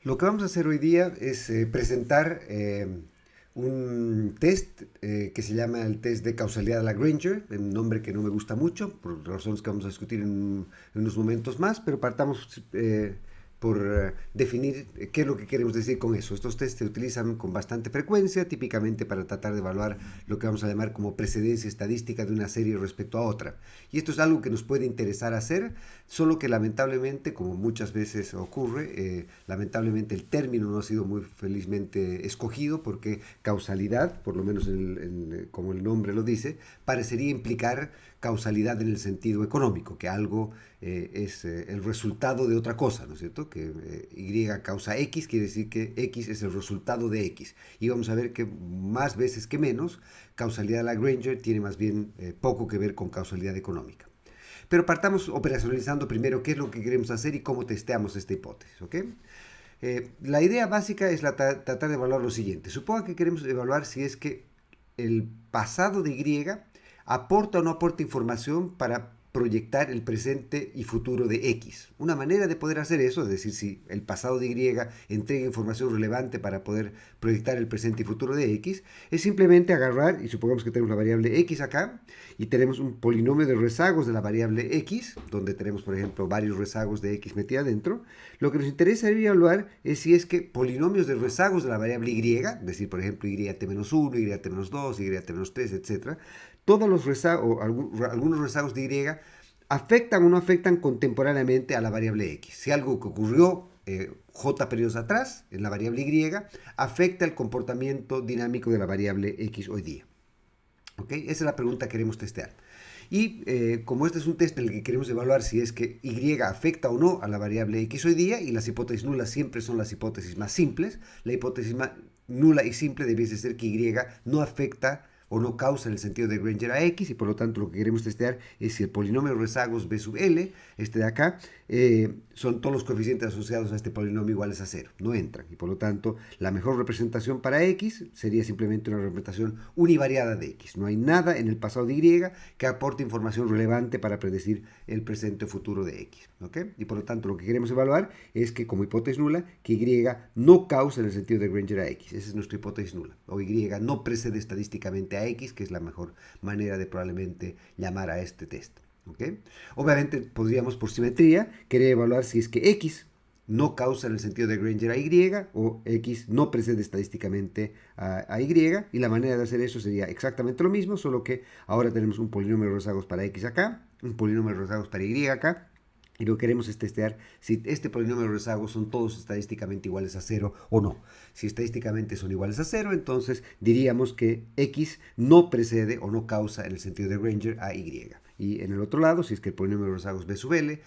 Lo que vamos a hacer hoy día es presentar un test que se llama el test de causalidad de Lagrange, un nombre que no me gusta mucho, por razones que vamos a discutir en unos momentos más, pero partamos por definir qué es lo que queremos decir con eso. Estos tests se utilizan con bastante frecuencia, típicamente para tratar de evaluar lo que vamos a llamar como precedencia estadística de una serie respecto a otra. Y esto es algo que nos puede interesar hacer, solo que lamentablemente, como muchas veces ocurre, lamentablemente el término no ha sido muy felizmente escogido porque causalidad, por lo menos como el nombre lo dice, parecería implicar causalidad en el sentido económico, que algo es el resultado de otra cosa, ¿no es cierto? Que Y causa X quiere decir que X es el resultado de X. Y vamos a ver que más veces que menos, causalidad de Lagrange tiene más bien poco que ver con causalidad económica. Pero partamos operacionalizando primero qué es lo que queremos hacer y cómo testeamos esta hipótesis, ¿ok? La idea básica es tratar de evaluar lo siguiente. Suponga que queremos evaluar si es que el pasado de Y aporta o no aporta información para proyectar el presente y futuro de X. Una manera de poder hacer eso, es decir, si el pasado de Y entrega información relevante para poder proyectar el presente y futuro de X, es simplemente agarrar, y supongamos que tenemos la variable X acá, y tenemos un polinomio de rezagos de la variable X, donde tenemos, por ejemplo, varios rezagos de X metida adentro. Lo que nos interesa evaluar es si es que polinomios de rezagos de la variable Y, es decir, por ejemplo, YT-1, YT-2, YT-3, etc., todos los rezagos, algunos rezagos de Y, afectan o no afectan contemporáneamente a la variable X. Si algo que ocurrió J periodos atrás, en la variable Y, afecta el comportamiento dinámico de la variable X hoy día. ¿Okay? Esa es la pregunta que queremos testear. Y como este es un test en el que queremos evaluar si es que Y afecta o no a la variable X hoy día, y las hipótesis nulas siempre son las hipótesis más simples, la hipótesis nula y simple debiese ser que Y no afecta o no causa en el sentido de Granger a X, y por lo tanto lo que queremos testear es si el polinomio de rezagos B sub L, este de acá, son todos los coeficientes asociados a este polinomio iguales a 0, no entran, y por lo tanto la mejor representación para X sería simplemente una representación univariada de X. No hay nada en el pasado de Y que aporte información relevante para predecir el presente o futuro de X, ¿ok? Y por lo tanto lo que queremos evaluar es que como hipótesis nula, que Y no causa en el sentido de Granger a X, esa es nuestra hipótesis nula, o Y no precede estadísticamente a X, que es la mejor manera de probablemente llamar a este test. ¿Okay? Obviamente podríamos por simetría querer evaluar si es que X no causa en el sentido de Granger a Y o X no precede estadísticamente a Y, y la manera de hacer eso sería exactamente lo mismo, solo que ahora tenemos un polinomio de rezagos para X acá, un polinomio de rezagos para Y acá, y lo que queremos es testear si este polinomio de rezagos son todos estadísticamente iguales a 0 o no. Si estadísticamente son iguales a 0, entonces diríamos que X no precede o no causa en el sentido de Granger a Y. Y en el otro lado, si es que el polinomio de rezagos B sub L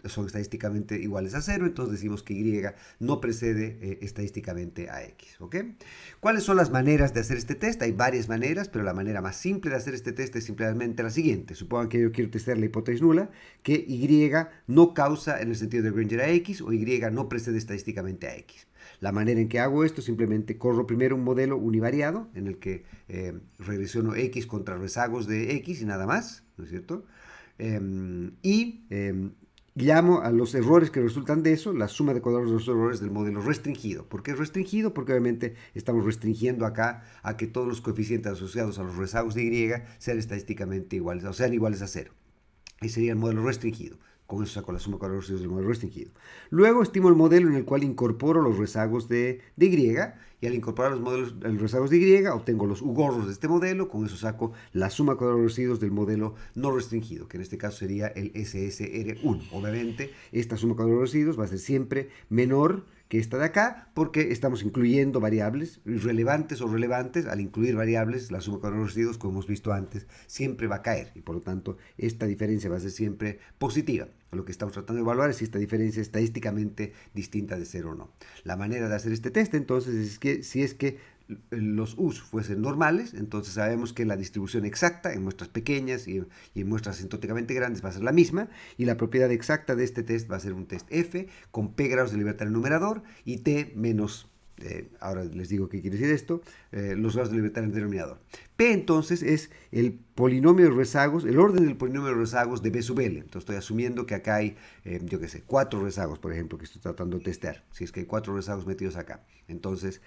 son estadísticamente iguales a 0, entonces decimos que Y no precede estadísticamente a X. ¿Okay? ¿Cuáles son las maneras de hacer este test? Hay varias maneras, pero la manera más simple de hacer este test es simplemente la siguiente. Supongan que yo quiero testear la hipótesis nula, que Y no causa en el sentido de Granger a X o Y no precede estadísticamente a X. La manera en que hago esto, simplemente corro primero un modelo univariado en el que regresiono X contra rezagos de X y nada más, ¿no es cierto? Llamo a los errores que resultan de eso la suma de cuadrados de los errores del modelo restringido. ¿Por qué restringido? Porque obviamente estamos restringiendo acá a que todos los coeficientes asociados a los rezagos de Y sean estadísticamente iguales, o sean iguales a 0. Ese sería el modelo restringido. Con eso saco la suma de cuadrados del modelo restringido. Luego estimo el modelo en el cual incorporo los rezagos de Y, y al incorporar los rezagos de Y obtengo los U-gorros de este modelo. Con eso saco la suma de cuadrados residuos del modelo no restringido, que en este caso sería el SSR1. Obviamente esta suma de cuadrados residuos va a ser siempre menor que esta de acá, porque estamos incluyendo variables irrelevantes o relevantes. Al incluir variables, la suma de los residuos, como hemos visto antes, siempre va a caer, y por lo tanto esta diferencia va a ser siempre positiva. Lo que estamos tratando de evaluar es si esta diferencia es estadísticamente distinta de 0 o no. La manera de hacer este test entonces es que si es que los U's fuesen normales, entonces sabemos que la distribución exacta en muestras pequeñas y en muestras asintóticamente grandes va a ser la misma, y la propiedad exacta de este test va a ser un test F con P grados de libertad en el numerador y T menos, ahora les digo qué quiere decir esto, los grados de libertad en el denominador. P entonces es el polinomio de rezagos, el orden del polinomio de rezagos de B sub L. Entonces estoy asumiendo que acá hay, yo qué sé, 4 rezagos, por ejemplo, que estoy tratando de testear. Si es que hay 4 rezagos metidos acá. Entonces,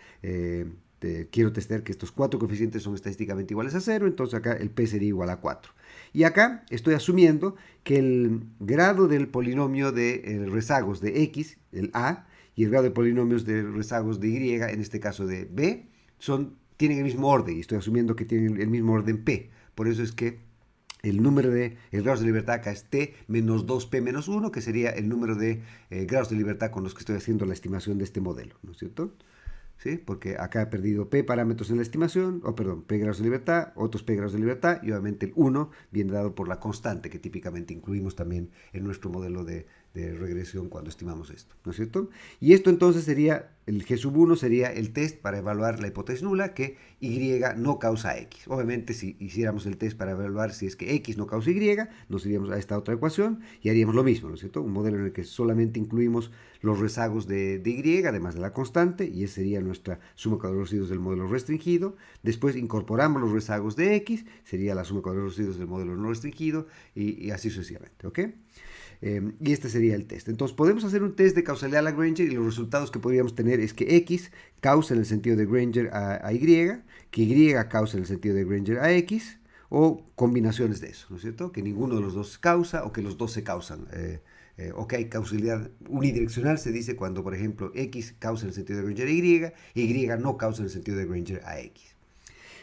quiero testear que estos 4 coeficientes son estadísticamente iguales a 0, entonces acá el P sería igual a 4. Y acá estoy asumiendo que el grado del polinomio de rezagos de X, el A, y el grado de polinomios de rezagos de Y, en este caso de B, tienen el mismo orden, y estoy asumiendo que tienen el mismo orden P. Por eso es que el número de grados de libertad acá es T menos 2P menos 1, que sería el número de grados de libertad con los que estoy haciendo la estimación de este modelo, ¿no es cierto? ¿Sí? Porque acá he perdido P parámetros en la estimación, o perdón, P grados de libertad, otros P grados de libertad, y obviamente el 1 viene dado por la constante que típicamente incluimos también en nuestro modelo de regresión cuando estimamos esto, ¿no es cierto? Y esto entonces sería, el G sub 1 sería el test para evaluar la hipótesis nula que Y no causa X. Obviamente si hiciéramos el test para evaluar si es que X no causa Y, nos iríamos a esta otra ecuación y haríamos lo mismo, ¿no es cierto? Un modelo en el que solamente incluimos los rezagos de Y, además de la constante, y esa sería nuestra suma cuadrada de los residuos del modelo restringido. Después incorporamos los rezagos de X, sería la suma cuadrada de los residuos del modelo no restringido, y así sucesivamente, ¿ok? Y este sería el test. Entonces podemos hacer un test de causalidad a Lagrange y los resultados que podríamos tener es que X causa en el sentido de Granger a Y, que Y causa en el sentido de Granger a X, o combinaciones de eso, ¿no es cierto? Que ninguno de los dos causa o que los dos se causan. O que hay causalidad unidireccional, se dice cuando, por ejemplo, X causa en el sentido de Granger a Y, Y no causa en el sentido de Granger a X.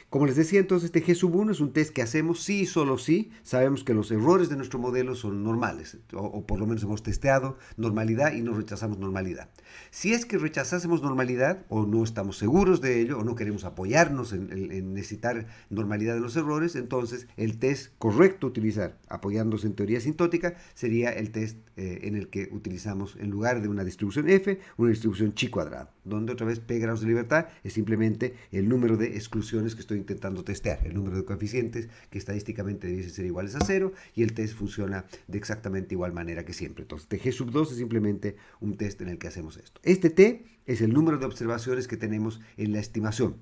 Como les decía, entonces este G sub 1 es un test que hacemos sí y solo si sabemos que los errores de nuestro modelo son normales, o por lo menos hemos testeado normalidad y no rechazamos normalidad. Si es que rechazásemos normalidad, o no estamos seguros de ello, o no queremos apoyarnos en necesitar normalidad de los errores, entonces el test correcto a utilizar, apoyándose en teoría asintótica, sería el test en el que utilizamos, en lugar de una distribución F, una distribución chi cuadrado, donde otra vez P grados de libertad es simplemente el número de exclusiones que estoy intentando testear, el número de coeficientes que estadísticamente debiesen ser iguales a 0, y el test funciona de exactamente igual manera que siempre. Entonces, G sub 2 es simplemente un test en el que hacemos esto. Este T es el número de observaciones que tenemos en la estimación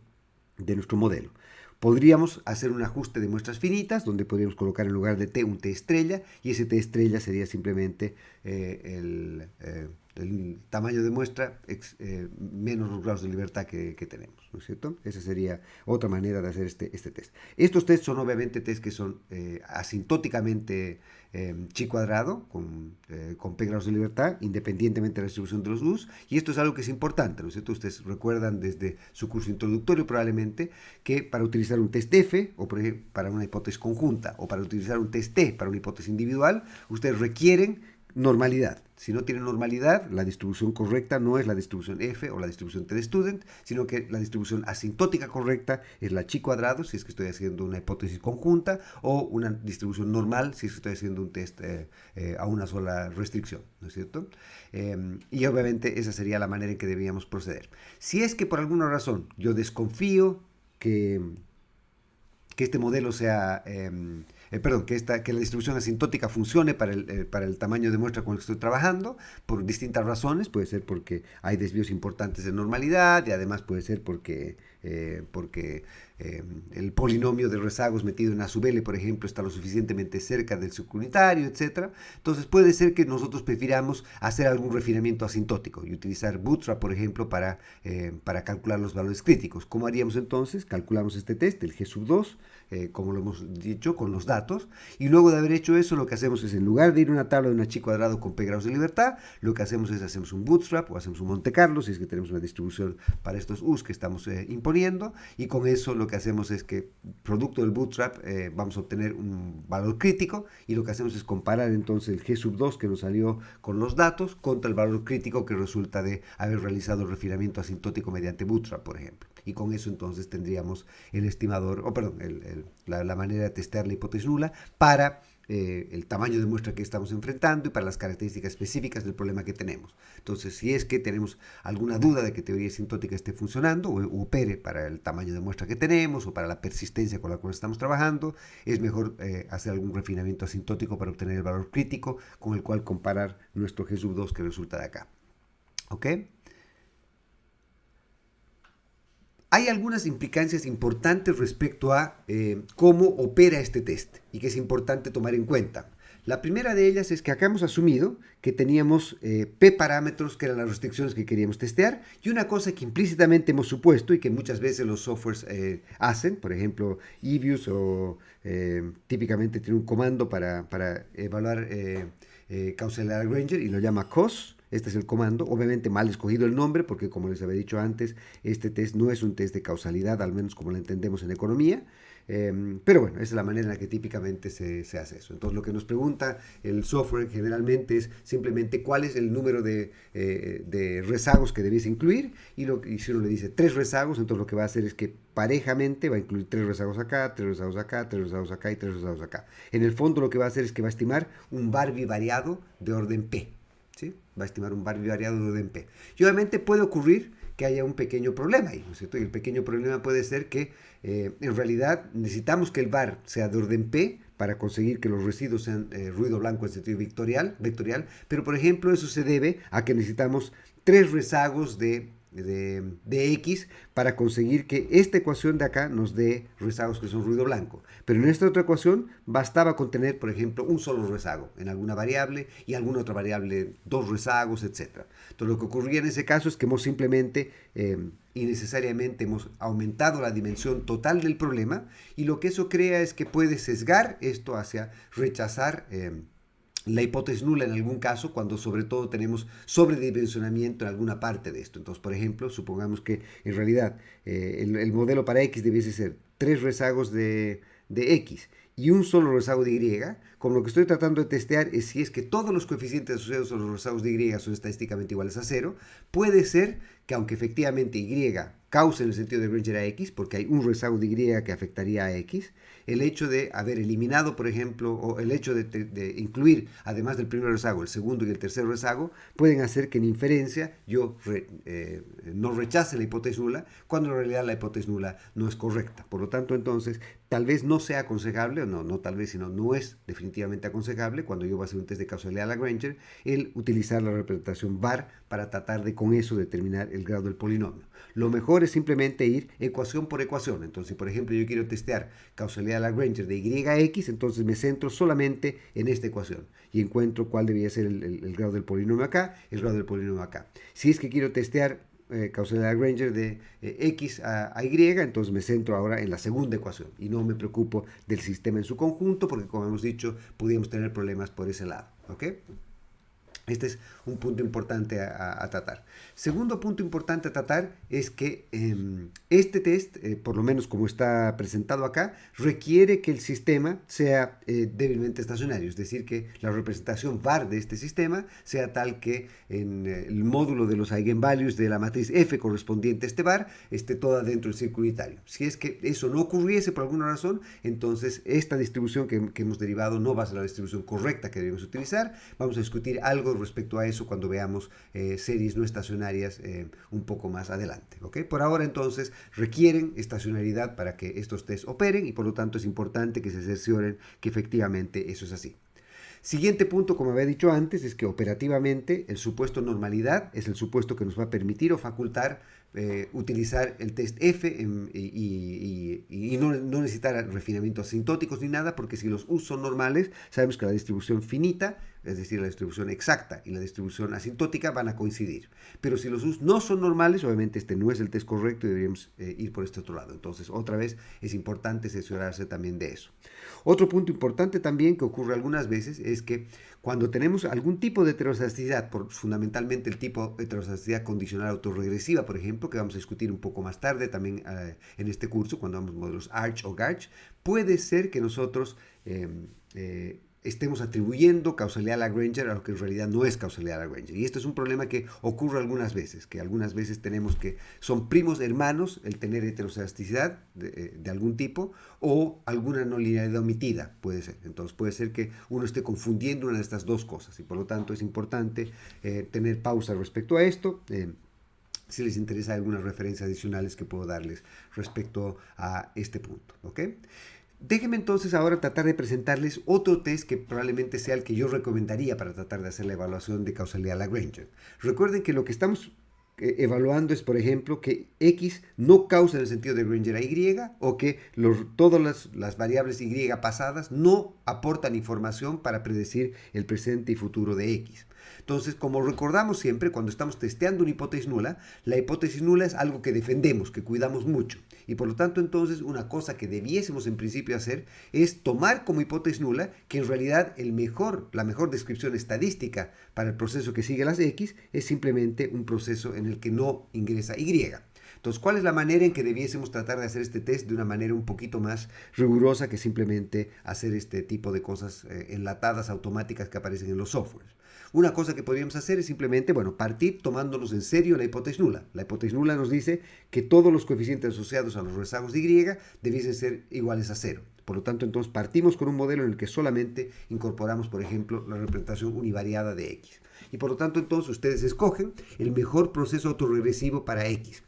de nuestro modelo. Podríamos hacer un ajuste de muestras finitas, donde podríamos colocar en lugar de T un T estrella, y ese T estrella sería simplemente el tamaño de muestra menos los grados de libertad que tenemos, ¿no es cierto? Esa sería otra manera de hacer este test. Estos tests son obviamente tests que son asintóticamente chi cuadrado con P grados de libertad, independientemente de la distribución de los U's, y esto es algo que es importante, ¿no es cierto? Ustedes recuerdan desde su curso introductorio probablemente que para utilizar un test F, o por ejemplo para una hipótesis conjunta, o para utilizar un test T para una hipótesis individual, ustedes requieren normalidad. Si no tienen normalidad, la distribución correcta no es la distribución F o la distribución T de student, sino que la distribución asintótica correcta es la chi cuadrado, si es que estoy haciendo una hipótesis conjunta, o una distribución normal, si es que estoy haciendo un test a una sola restricción, ¿no es cierto? Y obviamente esa sería la manera en que debíamos proceder. Si es que por alguna razón yo desconfío que este modelo sea... que la distribución asintótica funcione para el tamaño de muestra con el que estoy trabajando, por distintas razones. Puede ser porque hay desvíos importantes de normalidad, y además puede ser porque el polinomio de rezagos metido en A sub L, por ejemplo, está lo suficientemente cerca del subunitario, etc. Entonces puede ser que nosotros prefiramos hacer algún refinamiento asintótico y utilizar Bootstrap, por ejemplo, para calcular los valores críticos. ¿Cómo haríamos entonces? Calculamos este test, el G sub 2, como lo hemos dicho, con los datos, y luego de haber hecho eso, lo que hacemos es, en lugar de ir a una tabla de una chi cuadrado con P grados de libertad, lo que hacemos es hacemos un Bootstrap o hacemos un Monte Carlo, si es que tenemos una distribución para estos U's que estamos imponiendo, y con eso lo que hacemos es que, producto del Bootstrap, vamos a obtener un valor crítico, y lo que hacemos es comparar entonces el G sub 2 que nos salió con los datos contra el valor crítico que resulta de haber realizado el refinamiento asintótico mediante Bootstrap, por ejemplo. Y con eso entonces tendríamos el estimador, o perdón, la manera de testear la hipótesis nula para el tamaño de muestra que estamos enfrentando y para las características específicas del problema que tenemos. Entonces, si es que tenemos alguna duda de que teoría asintótica esté funcionando o opere para el tamaño de muestra que tenemos o para la persistencia con la cual estamos trabajando, es mejor hacer algún refinamiento asintótico para obtener el valor crítico con el cual comparar nuestro G sub 2 que resulta de acá. ¿Ok? Hay algunas implicancias importantes respecto a cómo opera este test y que es importante tomar en cuenta. La primera de ellas es que acá hemos asumido que teníamos P parámetros, que eran las restricciones que queríamos testear, y una cosa que implícitamente hemos supuesto y que muchas veces los softwares hacen, por ejemplo, Evius o típicamente tiene un comando para evaluar causalidad Lagrange y lo llama COS. Este es el comando, obviamente mal escogido el nombre porque como les había dicho antes, este test no es un test de causalidad, al menos como lo entendemos en economía, pero bueno, esa es la manera en la que típicamente se hace eso. Entonces lo que nos pregunta el software generalmente es simplemente cuál es el número de rezagos que debéis incluir y si uno le dice 3 rezagos, entonces lo que va a hacer es que parejamente va a incluir 3 rezagos acá, 3 rezagos acá, 3 rezagos acá y 3 rezagos acá. En el fondo lo que va a hacer es que va a estimar un var bivariado de orden P. ¿Sí? Va a estimar un var bivariado de orden P. Y obviamente puede ocurrir que haya un pequeño problema ahí, ¿no es cierto? Y el pequeño problema puede ser que en realidad necesitamos que el var sea de orden P para conseguir que los residuos sean ruido blanco en sentido vectorial, pero por ejemplo eso se debe a que necesitamos 3 rezagos de X para conseguir que esta ecuación de acá nos dé rezagos que son ruido blanco. Pero en esta otra ecuación bastaba con tener, por ejemplo, un solo rezago en alguna variable y alguna otra variable, 2 rezagos, etc. Entonces lo que ocurría en ese caso es que hemos simplemente y necesariamente hemos aumentado la dimensión total del problema y lo que eso crea es que puede sesgar esto hacia rechazar la hipótesis nula en algún caso, cuando sobre todo tenemos sobredimensionamiento en alguna parte de esto. Entonces, por ejemplo, supongamos que en realidad el modelo para X debiese ser 3 rezagos de X y un solo rezago de Y, como lo que estoy tratando de testear es si es que todos los coeficientes asociados a los rezagos de Y son estadísticamente iguales a 0, puede ser que aunque efectivamente Y cause en el sentido de Granger a X, porque hay un rezago de Y que afectaría a X, el hecho de haber eliminado, por ejemplo, o el hecho de incluir, además del primer rezago, el segundo y el tercer rezago, pueden hacer que en inferencia yo no rechace la hipótesis nula, cuando en realidad la hipótesis nula no es correcta. Por lo tanto, entonces, tal vez no sea aconsejable, o no tal vez, sino no es definitivamente aconsejable, cuando yo voy a hacer un test de causalidad Lagrange, el utilizar la representación var para tratar de con eso determinar el grado del polinomio. Lo mejor es simplemente ir ecuación por ecuación. Entonces, por ejemplo, yo quiero testear causalidad Lagrange de YX, entonces me centro solamente en esta ecuación y encuentro cuál debería ser el grado del polinomio acá, el grado del polinomio acá. Si es que quiero testear causalidad Lagrange de X a Y, entonces me centro ahora en la segunda ecuación y no me preocupo del sistema en su conjunto porque, como hemos dicho, podríamos tener problemas por ese lado. ¿Ok? Este es un punto importante a tratar. Segundo punto importante a tratar es que este test, por lo menos como está presentado acá, requiere que el sistema sea débilmente estacionario, es decir, que la representación var de este sistema sea tal que en el módulo de los eigenvalues de la matriz F correspondiente a este var esté toda dentro del círculo unitario. Si es que eso no ocurriese por alguna razón, entonces esta distribución que hemos derivado no va a ser la distribución correcta que debemos utilizar. Vamos a discutir algo respecto a eso cuando veamos series no estacionarias un poco más adelante. ¿Okay? Por ahora entonces requieren estacionalidad para que estos tests operen y por lo tanto es importante que se cercioren que efectivamente eso es así. Siguiente punto, como había dicho antes, es que operativamente el supuesto normalidad es el supuesto que nos va a permitir o facultar utilizar el test F y no necesitar refinamientos asintóticos ni nada, porque si los U son normales, sabemos que la distribución finita, es decir, la distribución exacta y la distribución asintótica van a coincidir. Pero si los U no son normales, obviamente este no es el test correcto y deberíamos ir por este otro lado. Entonces, otra vez, es importante cerciorarse también de eso. Otro punto importante también que ocurre algunas veces es que cuando tenemos algún tipo de heterostasticidad, fundamentalmente el tipo de heterostasticidad condicional autorregresiva, por ejemplo, que vamos a discutir un poco más tarde también en este curso, cuando vamos a modelos Arch o Garch, puede ser que nosotros estemos atribuyendo causalidad Lagrange a lo que en realidad no es causalidad Lagrange. Y esto es un problema que ocurre algunas veces, que algunas veces tenemos que son primos hermanos el tener heterostasticidad de algún tipo o alguna no linealidad omitida, puede ser. Entonces puede ser que uno esté confundiendo una de estas dos cosas y por lo tanto es importante tener pausa respecto a esto. Si les interesa algunas referencias adicionales que puedo darles respecto a este punto. ¿Ok? Déjenme entonces ahora tratar de presentarles otro test que probablemente sea el que yo recomendaría para tratar de hacer la evaluación de causalidad Lagrange. Recuerden que lo que estamos evaluando es, por ejemplo, que X no causa en el sentido de Granger a Y, o que todas las variables Y pasadas no aportan información para predecir el presente y futuro de X. Entonces, como recordamos siempre, cuando estamos testeando una hipótesis nula, la hipótesis nula es algo que defendemos, que cuidamos mucho. Y por lo tanto, entonces, una cosa que debiésemos en principio hacer es tomar como hipótesis nula que en realidad la mejor descripción estadística para el proceso que sigue las X es simplemente un proceso en el que no ingresa Y. Entonces, ¿cuál es la manera en que debiésemos tratar de hacer este test de una manera un poquito más rigurosa que simplemente hacer este tipo de cosas enlatadas automáticas que aparecen en los softwares? Una cosa que podríamos hacer es simplemente, partir tomándonos en serio la hipótesis nula. La hipótesis nula nos dice que todos los coeficientes asociados a los rezagos de Y debiesen ser iguales a 0. Por lo tanto, entonces partimos con un modelo en el que solamente incorporamos, por ejemplo, la representación univariada de X. Y por lo tanto, entonces ustedes escogen el mejor proceso autorregresivo para X.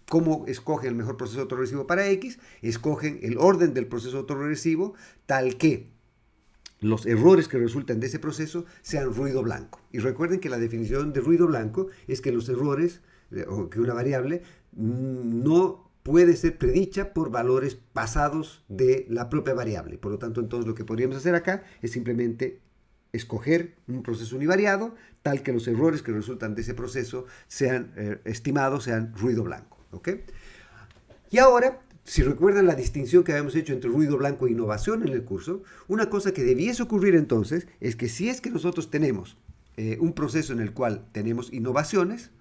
¿Cómo escogen el mejor proceso autorregresivo para X? Escogen el orden del proceso autorregresivo tal que los errores que resultan de ese proceso sean ruido blanco. Y recuerden que la definición de ruido blanco es que los errores, o que una variable, no puede ser predicha por valores pasados de la propia variable. Por lo tanto, entonces lo que podríamos hacer acá es simplemente escoger un proceso univariado tal que los errores que resultan de ese proceso sean estimados, sean ruido blanco. ¿Ok? Y ahora, si recuerdan la distinción que habíamos hecho entre ruido blanco e innovación en el curso, una cosa que debiese ocurrir entonces es que si es que nosotros tenemos un proceso en el cual tenemos innovaciones,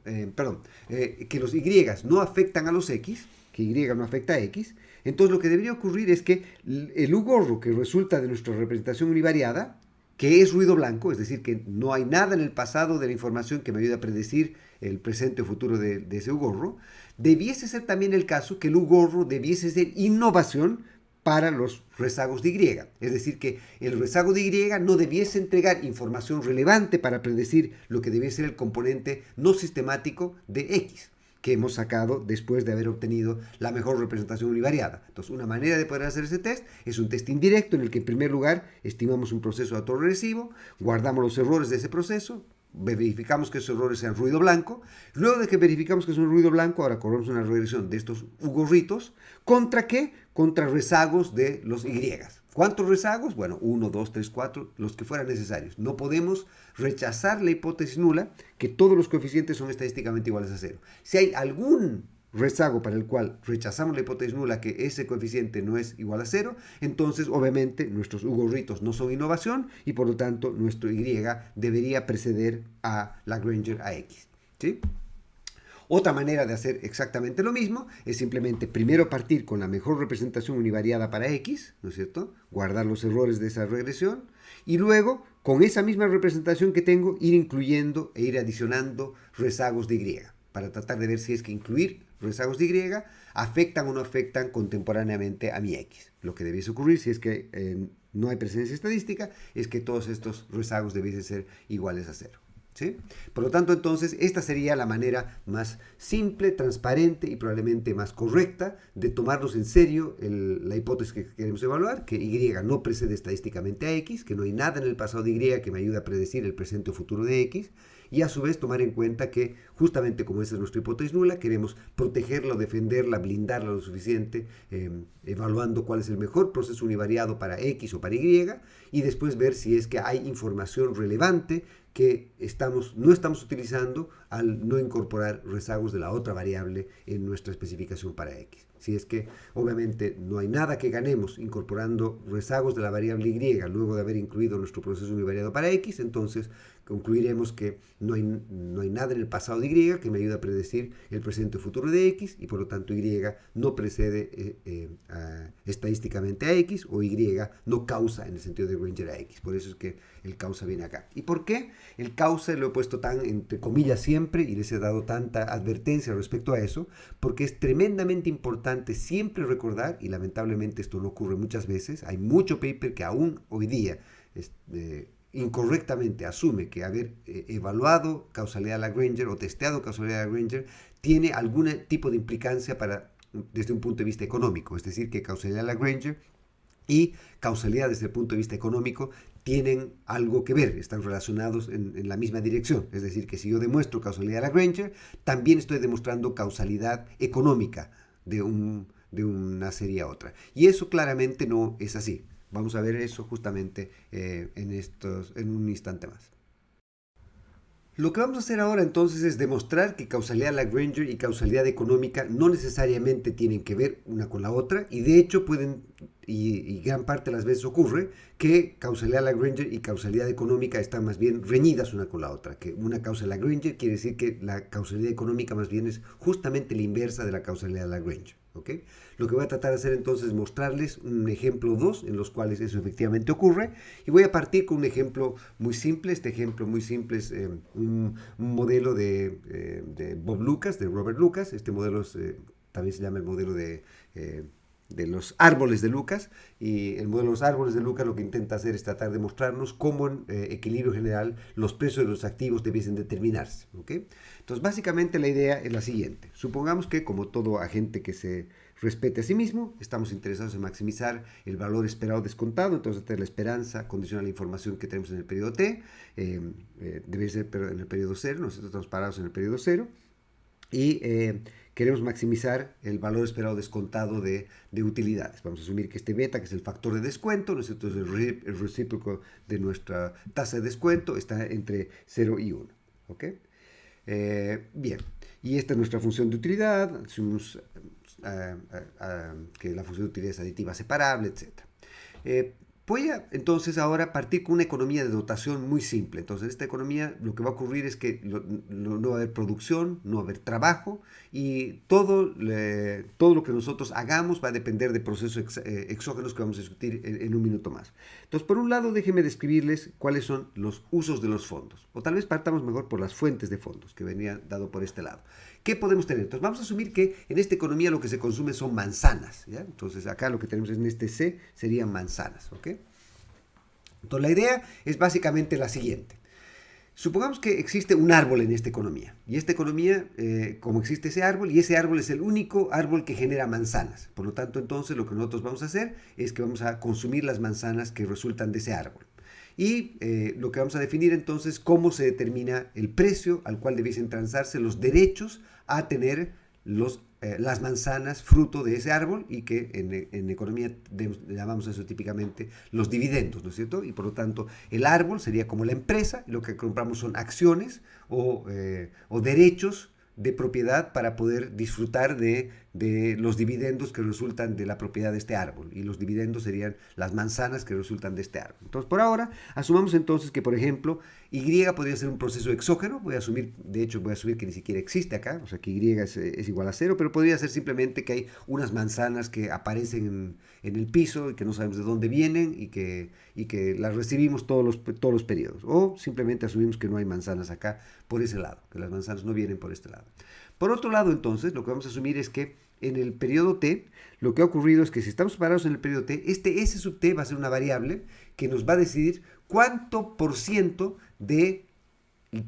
que los Y no afectan a los X, que Y no afecta a X, entonces lo que debería ocurrir es que el U-gorro que resulta de nuestra representación univariada, que es ruido blanco, es decir, que no hay nada en el pasado de la información que me ayude a predecir el presente o futuro de ese U-gorro, debiese ser también el caso que el U-gorro debiese ser innovación para los rezagos de Y. Es decir, que el rezago de Y no debiese entregar información relevante para predecir lo que debiese ser el componente no sistemático de X, que hemos sacado después de haber obtenido la mejor representación univariada. Entonces, una manera de poder hacer ese test es un test indirecto en el que en primer lugar estimamos un proceso autorregresivo, guardamos los errores de ese proceso, verificamos que esos errores sean ruido blanco. Luego de que verificamos que son ruido blanco, ahora corremos una regresión de estos U-gorritos. ¿Contra qué? Contra rezagos de los Y. ¿Cuántos rezagos? Bueno, 1, 2, 3, 4, los que fueran necesarios. No podemos rechazar la hipótesis nula que todos los coeficientes son estadísticamente iguales a 0. Si hay algún rezago para el cual rechazamos la hipótesis nula que ese coeficiente no es igual a 0, entonces obviamente nuestros U-gorritos no son innovación y por lo tanto nuestro Y debería preceder a la Granger a X. ¿Sí? Otra manera de hacer exactamente lo mismo es simplemente primero partir con la mejor representación univariada para X, ¿no es cierto? Guardar los errores de esa regresión y luego con esa misma representación que tengo ir incluyendo e ir adicionando rezagos de Y para tratar de ver si es que incluir rezagos de Y afectan o no afectan contemporáneamente a mi X. Lo que debiese ocurrir si es que no hay presencia estadística es que todos estos rezagos debiesen ser iguales a 0. ¿Sí? Por lo tanto, entonces, esta sería la manera más simple, transparente y probablemente más correcta de tomarnos en serio la hipótesis que queremos evaluar, que Y no precede estadísticamente a X, que no hay nada en el pasado de Y que me ayude a predecir el presente o futuro de X, y a su vez tomar en cuenta que, justamente como esa es nuestra hipótesis nula, queremos protegerla, defenderla, blindarla lo suficiente, evaluando cuál es el mejor proceso univariado para X o para Y, y después ver si es que hay información relevante que no estamos utilizando al no incorporar rezagos de la otra variable en nuestra especificación para X. Si es que obviamente no hay nada que ganemos incorporando rezagos de la variable Y luego de haber incluido nuestro proceso univariado para X, entonces concluiremos que no hay nada en el pasado de Y que me ayude a predecir el presente o futuro de X y por lo tanto Y no precede estadísticamente a X o Y no causa en el sentido de Granger a X. Por eso es que el causa viene acá. ¿Y por qué? El causa lo he puesto tan entre comillas siempre y les he dado tanta advertencia respecto a eso, porque es tremendamente importante siempre recordar, y lamentablemente esto no ocurre muchas veces, hay mucho paper que aún hoy día incorrectamente asume que haber evaluado causalidad Lagrange o testeado causalidad Lagrange tiene algún tipo de implicancia desde un punto de vista económico, es decir, que causalidad Lagrange y causalidad desde el punto de vista económico tienen algo que ver, están relacionados en la misma dirección. Es decir, que si yo demuestro causalidad de Lagrange, también estoy demostrando causalidad económica de una serie a otra. Y eso claramente no es así. Vamos a ver eso justamente en un instante más. Lo que vamos a hacer ahora entonces es demostrar que causalidad Lagrange y causalidad económica no necesariamente tienen que ver una con la otra y de hecho pueden, y gran parte de las veces ocurre, que causalidad Lagrange y causalidad económica están más bien reñidas una con la otra, que una causalidad Lagrange quiere decir que la causalidad económica más bien es justamente la inversa de la causalidad Lagrange. ¿Okay? Lo que voy a tratar de hacer entonces es mostrarles un ejemplo 2 en los cuales eso efectivamente ocurre y voy a partir con un ejemplo muy simple. Este ejemplo muy simple es un modelo de Bob Lucas, de Robert Lucas. Este modelo también se llama el modelo de los árboles de Lucas, y el modelo de los árboles de Lucas lo que intenta hacer es tratar de mostrarnos cómo en equilibrio general los precios de los activos debiesen determinarse. ¿Okay? Entonces básicamente la idea es la siguiente: supongamos que como todo agente que se respete a sí mismo, estamos interesados en maximizar el valor esperado descontado. Entonces la esperanza condiciona la información que tenemos en el periodo T, debe ser en el periodo 0, nosotros estamos parados en el periodo 0, y queremos maximizar el valor esperado descontado de utilidades. Vamos a asumir que este beta, que es el factor de descuento, ¿no es cierto?, es el recíproco de nuestra tasa de descuento, está entre 0 y 1. ¿Okay? Bien, y esta es nuestra función de utilidad. Asumimos que la función de utilidad es aditiva separable, etc. Voy a entonces ahora partir con una economía de dotación muy simple. Entonces, esta economía lo que va a ocurrir es que no va a haber producción, no va a haber trabajo, y todo lo que nosotros hagamos va a depender de procesos exógenos que vamos a discutir en un minuto más. Entonces, por un lado, déjenme describirles cuáles son los usos de los fondos. O tal vez partamos mejor por las fuentes de fondos, que venía dado por este lado. ¿Qué podemos tener? Entonces, vamos a asumir que en esta economía lo que se consume son manzanas, ¿ya? Entonces, acá lo que tenemos en este C serían manzanas, ¿ok? Entonces, la idea es básicamente la siguiente. Supongamos que existe un árbol en esta economía, y esta economía, como existe ese árbol, y ese árbol es el único árbol que genera manzanas. Por lo tanto, entonces, lo que nosotros vamos a hacer es que vamos a consumir las manzanas que resultan de ese árbol. Y lo que vamos a definir entonces, cómo se determina el precio al cual debiesen transarse los derechos a tener las manzanas fruto de ese árbol, y que en economía llamamos eso típicamente los dividendos, ¿no es cierto? Y por lo tanto el árbol sería como la empresa, y lo que compramos son acciones o derechos de propiedad para poder disfrutar de los dividendos que resultan de la propiedad de este árbol, y los dividendos serían las manzanas que resultan de este árbol. Entonces, por ahora, asumamos entonces que, por ejemplo, Y podría ser un proceso exógeno. Voy a asumir que ni siquiera existe acá, o sea que Y es igual a 0, pero podría ser simplemente que hay unas manzanas que aparecen en el piso y que no sabemos de dónde vienen, y que las recibimos todos los periodos. O simplemente asumimos que no hay manzanas acá por ese lado, que las manzanas no vienen por este lado. Por otro lado, entonces, lo que vamos a asumir es que en el periodo T, lo que ha ocurrido es que si estamos parados en el periodo T, este S sub T va a ser una variable que nos va a decidir cuánto por ciento de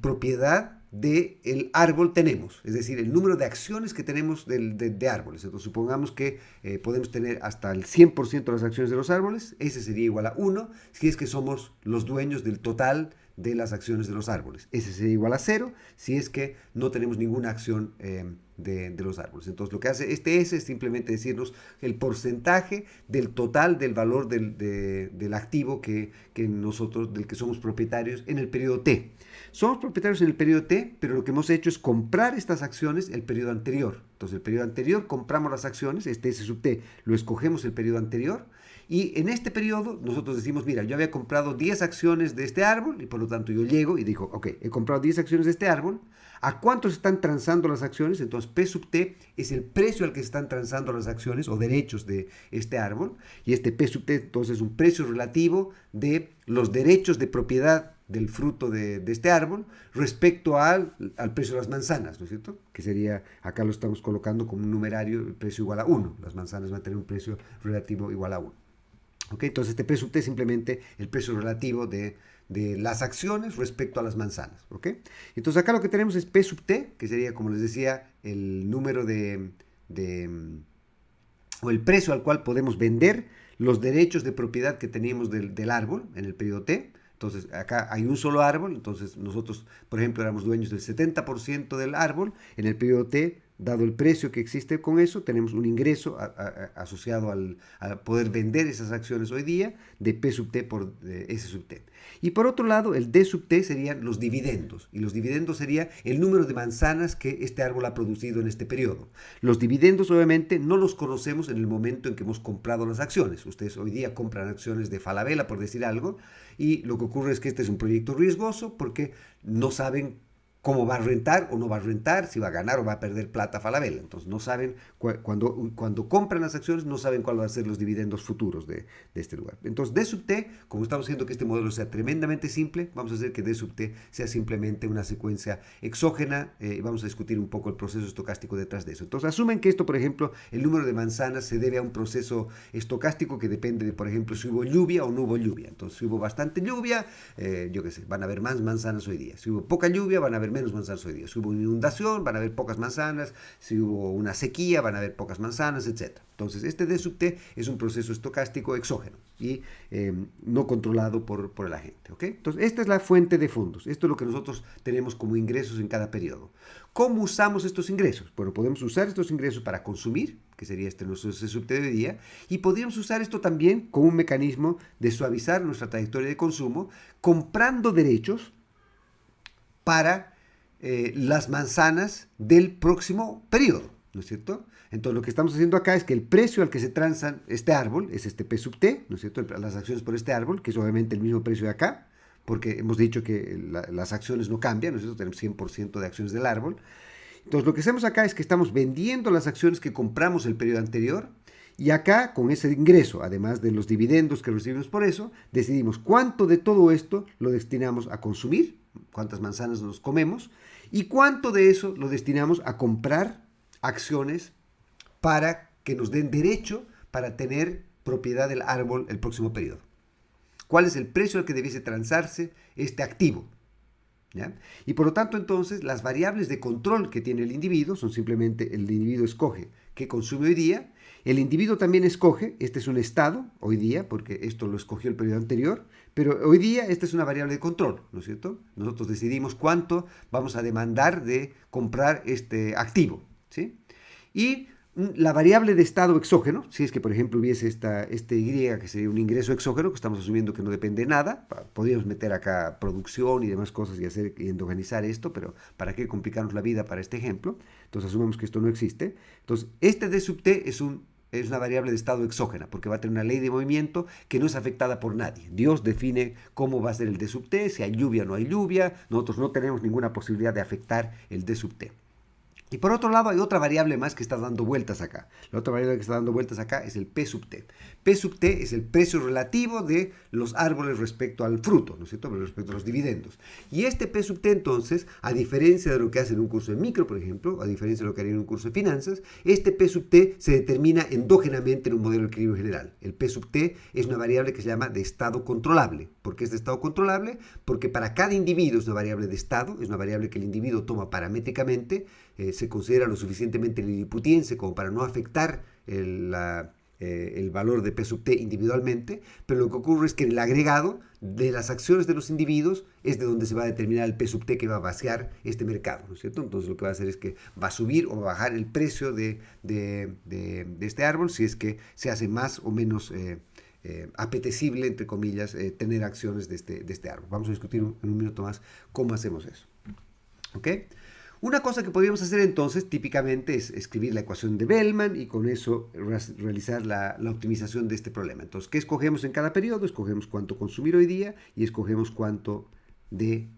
propiedad del árbol tenemos, es decir, el número de acciones que tenemos de árboles. Entonces, supongamos que podemos tener hasta el 100% de las acciones de los árboles. Ese sería igual a 1 si es que somos los dueños del total de las acciones de los árboles. Ese sería igual a 0 si es que no tenemos ninguna acción de los árboles. Entonces, lo que hace este S es simplemente decirnos el porcentaje del total del valor del activo del que somos propietarios en el periodo T. Somos propietarios en el periodo T, pero lo que hemos hecho es comprar estas acciones el periodo anterior. Entonces, el periodo anterior compramos las acciones, este S sub T lo escogemos el periodo anterior, y en este periodo nosotros decimos, mira, yo había comprado 10 acciones de este árbol, y por lo tanto yo llego y digo, ok, he comprado 10 acciones de este árbol. ¿A cuánto se están transando las acciones? Entonces, P sub T es el precio al que se están transando las acciones o derechos de este árbol, y este P sub T entonces es un precio relativo de los derechos de propiedad del fruto de este árbol respecto al precio de las manzanas, ¿no es cierto? Que sería, acá lo estamos colocando como un numerario, el precio igual a 1. Las manzanas van a tener un precio relativo igual a 1. ¿Okay? Entonces, este P sub T es simplemente el precio relativo de las acciones respecto a las manzanas. ¿Okay? Entonces, acá lo que tenemos es P sub T, que sería, como les decía, el número o el precio al cual podemos vender los derechos de propiedad que teníamos del árbol en el periodo T. Entonces, acá hay un solo árbol, entonces nosotros, por ejemplo, éramos dueños del 70% del árbol. En el periodo T, dado el precio que existe con eso, tenemos un ingreso asociado a poder vender esas acciones hoy día de P sub T por S sub T. Y por otro lado, el D sub T serían los dividendos, y los dividendos sería el número de manzanas que este árbol ha producido en este periodo. Los dividendos, obviamente, no los conocemos en el momento en que hemos comprado las acciones. Ustedes hoy día compran acciones de Falabella, por decir algo, y lo que ocurre es que este es un proyecto riesgoso porque no saben cómo va a rentar o no va a rentar, si va a ganar o va a perder plata Falabella. Entonces no saben, cuando compran las acciones, no saben cuáles van a ser los dividendos futuros de este lugar. Entonces D sub T, como estamos haciendo que este modelo sea tremendamente simple, vamos a hacer que D sub T sea simplemente una secuencia exógena, y vamos a discutir un poco el proceso estocástico detrás de eso. Entonces asumen que esto, por ejemplo, el número de manzanas se debe a un proceso estocástico que depende de, por ejemplo, si hubo lluvia o no hubo lluvia. Entonces si hubo bastante lluvia, yo qué sé, van a haber más manzanas hoy día. Si hubo poca lluvia, van a haber menos manzanas hoy día. Si hubo una inundación, van a haber pocas manzanas. Si hubo una sequía, van a haber pocas manzanas, etc. Entonces, este D sub T es un proceso estocástico exógeno y no controlado por el agente. ¿Okay? Entonces, esta es la fuente de fondos. Esto es lo que nosotros tenemos como ingresos en cada periodo. ¿Cómo usamos estos ingresos? Bueno, podemos usar estos ingresos para consumir, que sería nuestro C sub T de hoy día, y podríamos usar esto también como un mecanismo de suavizar nuestra trayectoria de consumo, comprando derechos para las manzanas del próximo periodo, ¿no es cierto? Entonces lo que estamos haciendo acá es que el precio al que se transan este árbol es este P sub T, ¿no es cierto? Las acciones por este árbol, que es obviamente el mismo precio de acá, porque hemos dicho que las acciones no cambian, ¿no es cierto? Tenemos 100% de acciones del árbol. Entonces lo que hacemos acá es que estamos vendiendo las acciones que compramos el periodo anterior, y acá, con ese ingreso, además de los dividendos que recibimos por eso, decidimos cuánto de todo esto lo destinamos a consumir, cuántas manzanas nos comemos, y cuánto de eso lo destinamos a comprar acciones para que nos den derecho para tener propiedad del árbol el próximo periodo. ¿Cuál es el precio al que debiese transarse este activo? ¿Ya? Y por lo tanto, entonces, las variables de control que tiene el individuo son simplemente el individuo escoge qué consume hoy día. El individuo también escoge, este es un estado hoy día, porque esto lo escogió el periodo anterior, pero hoy día esta es una variable de control, ¿no es cierto? Nosotros decidimos cuánto vamos a demandar de comprar este activo, ¿sí? Y la variable de estado exógeno, si es que por ejemplo hubiese este Y, que sería un ingreso exógeno, que estamos asumiendo que no depende de nada, podríamos meter acá producción y demás cosas y endogenizar esto, pero ¿para qué complicarnos la vida para este ejemplo? Entonces asumamos que esto no existe. Entonces este D sub T es una variable de estado exógena, porque va a tener una ley de movimiento que no es afectada por nadie. Dios define cómo va a ser el D sub T, si hay lluvia o no hay lluvia, nosotros no tenemos ninguna posibilidad de afectar el D sub T. Y por otro lado hay otra variable más que está dando vueltas acá. La otra variable que está dando vueltas acá es el P sub T. P sub T es el precio relativo de los árboles respecto al fruto, ¿no es cierto? Respecto a los dividendos. Y este P sub T entonces, a diferencia de lo que hace en un curso de micro, por ejemplo, a diferencia de lo que haría en un curso de finanzas, este P sub T se determina endógenamente en un modelo de equilibrio general. El P sub T es una variable que se llama de estado controlable. ¿Por qué es de estado controlable? Porque para cada individuo es una variable de estado, es una variable que el individuo toma paramétricamente, se considera lo suficientemente liliputiense como para no afectar el valor de P sub T individualmente, pero lo que ocurre es que en el agregado de las acciones de los individuos es de donde se va a determinar el P sub T que va a vaciar este mercado, ¿no es cierto? Entonces lo que va a hacer es que va a subir o va a bajar el precio de este árbol si es que se hace más o menos apetecible, entre comillas, tener acciones de este árbol. Vamos a discutir en un minuto más cómo hacemos eso. ¿Ok? Una cosa que podríamos hacer entonces típicamente es escribir la ecuación de Bellman y con eso realizar la optimización de este problema. Entonces, ¿qué escogemos en cada periodo? Escogemos cuánto consumir hoy día y escogemos cuánto de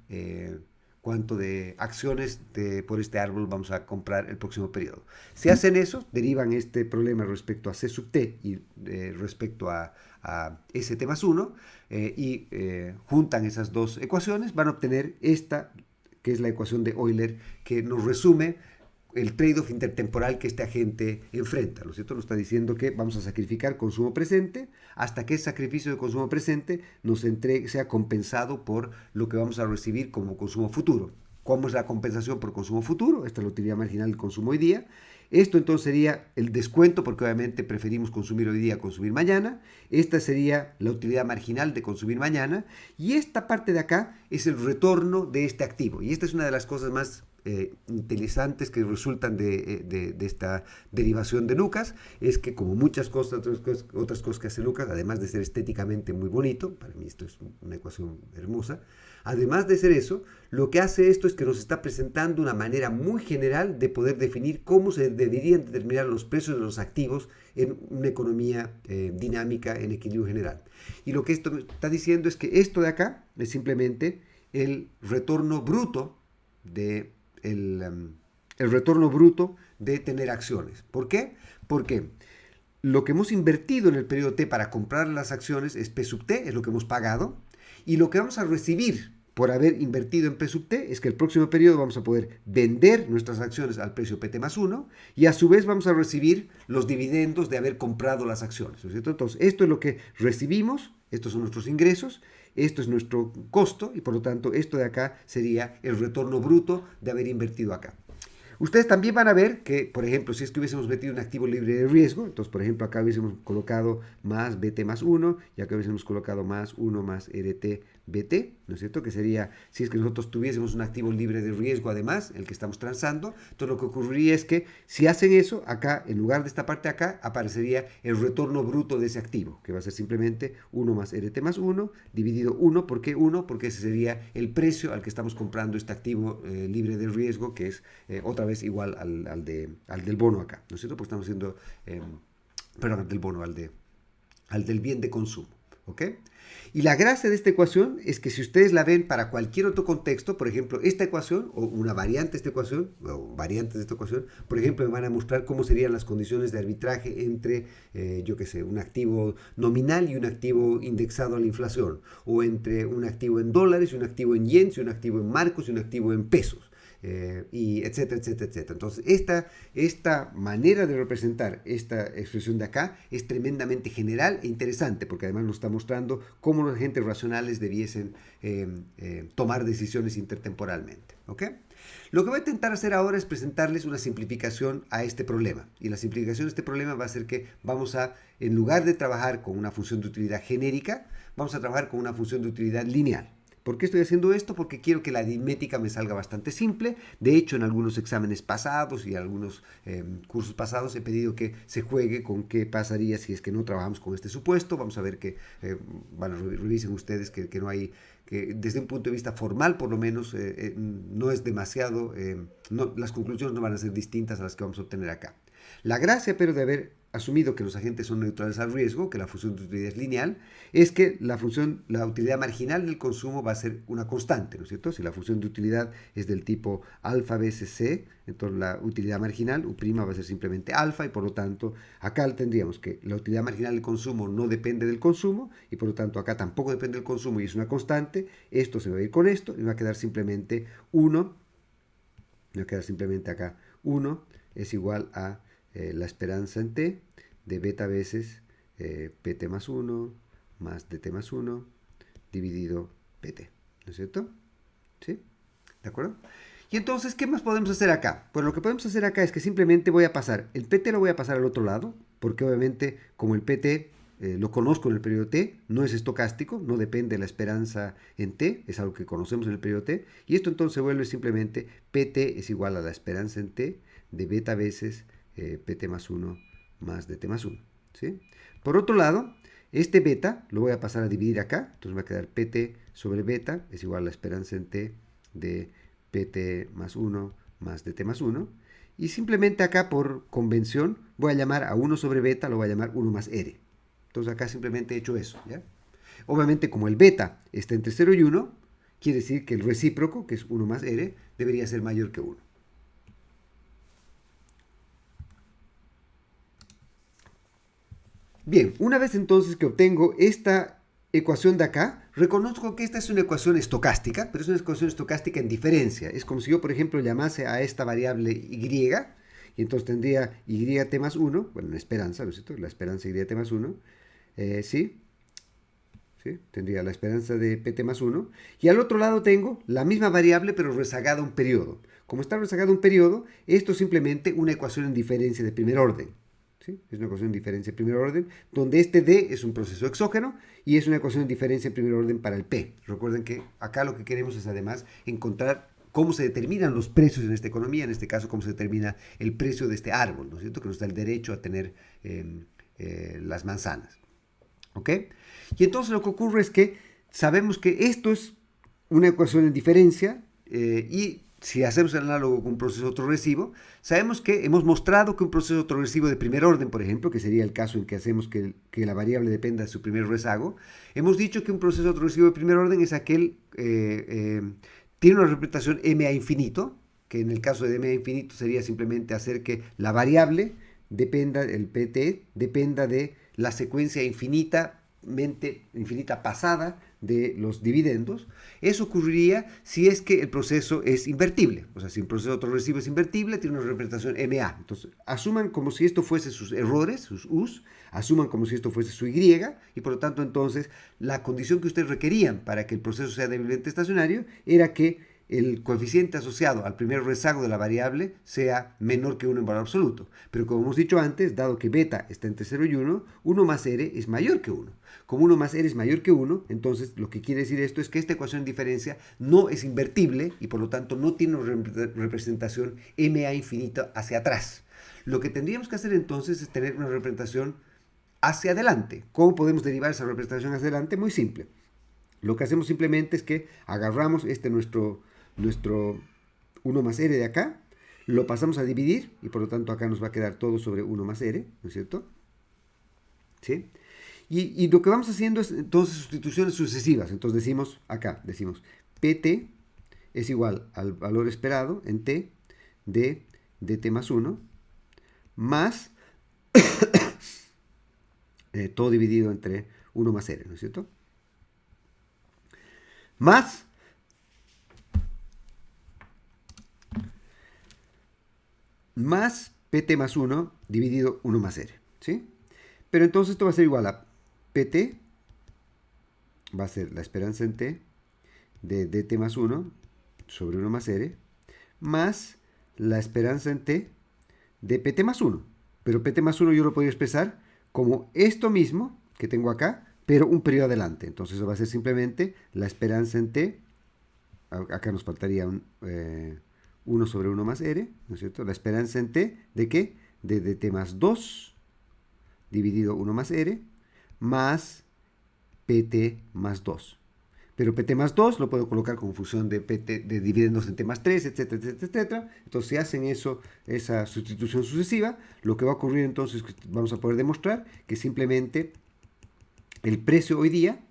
acciones por este árbol vamos a comprar el próximo periodo. Si hacen eso, derivan este problema respecto a C sub T y respecto a ST más 1 y juntan esas dos ecuaciones, van a obtener esta, que es la ecuación de Euler, que nos resume el trade-off intertemporal que este agente enfrenta, ¿no es cierto? Nos está diciendo que vamos a sacrificar consumo presente hasta que ese sacrificio de consumo presente sea compensado por lo que vamos a recibir como consumo futuro. ¿Cómo es la compensación por consumo futuro? Esta es la utilidad marginal del consumo hoy día. Esto entonces sería el descuento, porque obviamente preferimos consumir hoy día a consumir mañana. Esta sería la utilidad marginal de consumir mañana. Y esta parte de acá es el retorno de este activo. Y esta es una de las cosas más interesantes que resultan de esta derivación de Lucas, es que como muchas cosas, otras cosas que hace Lucas, además de ser estéticamente muy bonito, para mí esto es una ecuación hermosa, además de ser eso, lo que hace esto es que nos está presentando una manera muy general de poder definir cómo se deberían determinar los precios de los activos en una economía dinámica en equilibrio general. Y lo que esto me está diciendo es que esto de acá es simplemente el retorno bruto de el retorno bruto de tener acciones. ¿Por qué? Porque lo que hemos invertido en el periodo T para comprar las acciones es P sub T, es lo que hemos pagado, y lo que vamos a recibir por haber invertido en P sub T es que el próximo periodo vamos a poder vender nuestras acciones al precio PT más 1 y a su vez vamos a recibir los dividendos de haber comprado las acciones, ¿no es cierto? Entonces, esto es lo que recibimos, estos son nuestros ingresos, esto es nuestro costo y por lo tanto esto de acá sería el retorno bruto de haber invertido acá. Ustedes también van a ver que, por ejemplo, si es que hubiésemos metido un activo libre de riesgo, entonces, por ejemplo, acá hubiésemos colocado más BT más 1 y acá hubiésemos colocado más 1 más RT BT, ¿no es cierto? Que sería, si es que nosotros tuviésemos un activo libre de riesgo además, el que estamos transando, entonces lo que ocurriría es que si hacen eso, acá, en lugar de esta parte acá, aparecería el retorno bruto de ese activo, que va a ser simplemente 1 más RT más 1, dividido 1, ¿por qué 1? Porque ese sería el precio al que estamos comprando este activo libre de riesgo, que es otra vez igual al del bono acá, ¿no es cierto? Porque estamos haciendo, perdón, del bono, al del bien de consumo, ¿ok? Y la gracia de esta ecuación es que si ustedes la ven para cualquier otro contexto, por ejemplo, esta ecuación o una variante de esta ecuación, o variantes de esta ecuación, por ejemplo, me van a mostrar cómo serían las condiciones de arbitraje entre, yo qué sé, un activo nominal y un activo indexado a la inflación, o entre un activo en dólares y un activo en yens y un activo en marcos y un activo en pesos. Y etcétera, etcétera, etcétera. Entonces, esta manera de representar esta expresión de acá es tremendamente general e interesante, porque además nos está mostrando cómo los agentes racionales debiesen tomar decisiones intertemporalmente. ¿Ok? Lo que voy a intentar hacer ahora es presentarles una simplificación a este problema. Y la simplificación de este problema va a ser que vamos a, en lugar de trabajar con una función de utilidad genérica, vamos a trabajar con una función de utilidad lineal. ¿Por qué estoy haciendo esto? Porque quiero que la aritmética me salga bastante simple. De hecho, en algunos exámenes pasados y algunos cursos pasados he pedido que se juegue con qué pasaría si es que no trabajamos con este supuesto. Vamos a ver que, bueno, revisen ustedes que no hay, que desde un punto de vista formal por lo menos no es demasiado, las conclusiones no van a ser distintas a las que vamos a obtener acá. La gracia, pero, de haber asumido que los agentes son neutrales al riesgo, que la función de utilidad es lineal, es que la utilidad marginal del consumo va a ser una constante, ¿no es cierto? Si la función de utilidad es del tipo alfa veces c, entonces la utilidad marginal, U' va a ser simplemente alfa, y por lo tanto acá tendríamos que la utilidad marginal del consumo no depende del consumo, y por lo tanto acá tampoco depende del consumo y es una constante. Esto se va a ir con esto y va a quedar simplemente 1, va a quedar simplemente acá 1 es igual a la esperanza en t de beta veces pt más 1 más dt más 1 dividido pt, ¿no es cierto? ¿Sí? ¿De acuerdo? Y entonces, ¿qué más podemos hacer acá? Pues lo que podemos hacer acá es que simplemente voy a pasar, el pt lo voy a pasar al otro lado, porque obviamente como el pt lo conozco en el periodo t, no es estocástico, no depende de la esperanza en t, es algo que conocemos en el periodo t, y esto entonces se vuelve simplemente pt es igual a la esperanza en t de beta veces pt más 1 más dt más 1. ¿Sí? Por otro lado, este beta lo voy a pasar a dividir acá, entonces va a quedar pt sobre beta es igual a la esperanza en t de pt más 1 más dt más 1, y simplemente acá por convención voy a llamar a 1 sobre beta, lo voy a llamar 1 más r. Entonces acá simplemente he hecho eso, ¿ya? Obviamente como el beta está entre 0 y 1, quiere decir que el recíproco, que es 1 más r, debería ser mayor que 1. Bien, una vez entonces que obtengo esta ecuación de acá, reconozco que esta es una ecuación estocástica, pero es una ecuación estocástica en diferencia. Es como si yo, por ejemplo, llamase a esta variable y entonces tendría yt más 1, bueno, la esperanza, ¿no es cierto? La esperanza yt más 1, ¿sí? ¿sí? Tendría la esperanza de PT más 1. Y al otro lado tengo la misma variable, pero rezagada un periodo. Como está rezagado un periodo, esto es simplemente una ecuación en diferencia de primer orden. ¿Sí? Es una ecuación en diferencia de primer orden, donde este D es un proceso exógeno y es una ecuación en diferencia de primer orden para el P. Recuerden que acá lo que queremos es además encontrar cómo se determinan los precios en esta economía, en este caso cómo se determina el precio de este árbol, ¿no es cierto? Que nos da el derecho a tener las manzanas. ¿Ok? Y entonces lo que ocurre es que sabemos que esto es una ecuación en diferencia y si hacemos el análogo con un proceso progresivo, sabemos que hemos mostrado que un proceso progresivo de primer orden, por ejemplo, que sería el caso en que hacemos que la variable dependa de su primer rezago, hemos dicho que un proceso progresivo de primer orden es aquel, tiene una representación m a infinito, que en el caso de m a infinito sería simplemente hacer que la variable dependa, el pt, dependa de la secuencia infinita pasada de los dividendos. Eso ocurriría si es que el proceso es invertible. O sea, si un proceso progresivo es invertible, tiene una representación MA. Entonces, asuman como si esto fuese sus errores, sus U's, asuman como si esto fuese su Y, y por lo tanto, entonces, la condición que ustedes requerían para que el proceso sea débilmente estacionario era que el coeficiente asociado al primer rezago de la variable sea menor que 1 en valor absoluto. Pero como hemos dicho antes, dado que beta está entre 0 y 1, 1 más R es mayor que 1. Como 1 más R es mayor que 1, entonces lo que quiere decir esto es que esta ecuación de diferencia no es invertible y por lo tanto no tiene una representación MA infinita hacia atrás. Lo que tendríamos que hacer entonces es tener una representación hacia adelante. ¿Cómo podemos derivar esa representación hacia adelante? Muy simple. Lo que hacemos simplemente es que agarramos nuestro 1 más R de acá, lo pasamos a dividir y por lo tanto acá nos va a quedar todo sobre 1 más R, ¿no es cierto? ¿Sí? Y lo que vamos haciendo es entonces sustituciones sucesivas. Entonces decimos PT es igual al valor esperado en T de dt más 1 más todo dividido entre 1 más R, ¿no es cierto? Más pt más 1 dividido 1 más r, ¿sí? Pero entonces esto va a ser igual a pt, va a ser la esperanza en t de dt más 1 sobre 1 más r, más la esperanza en t de pt más 1. Pero pt más 1 yo lo podría expresar como esto mismo que tengo acá, pero un periodo adelante. Entonces eso va a ser simplemente la esperanza en t, acá nos faltaría 1 sobre 1 más r, ¿no es cierto? La esperanza en t, ¿de qué? De dt más 2 dividido 1 más r, más pt más 2. Pero pt más 2 lo puedo colocar como función de pt de dividendos en t más 3, etcétera, etcétera, etcétera. Entonces, si hacen esa sustitución sucesiva, lo que va a ocurrir entonces es que vamos a poder demostrar que simplemente el precio hoy día,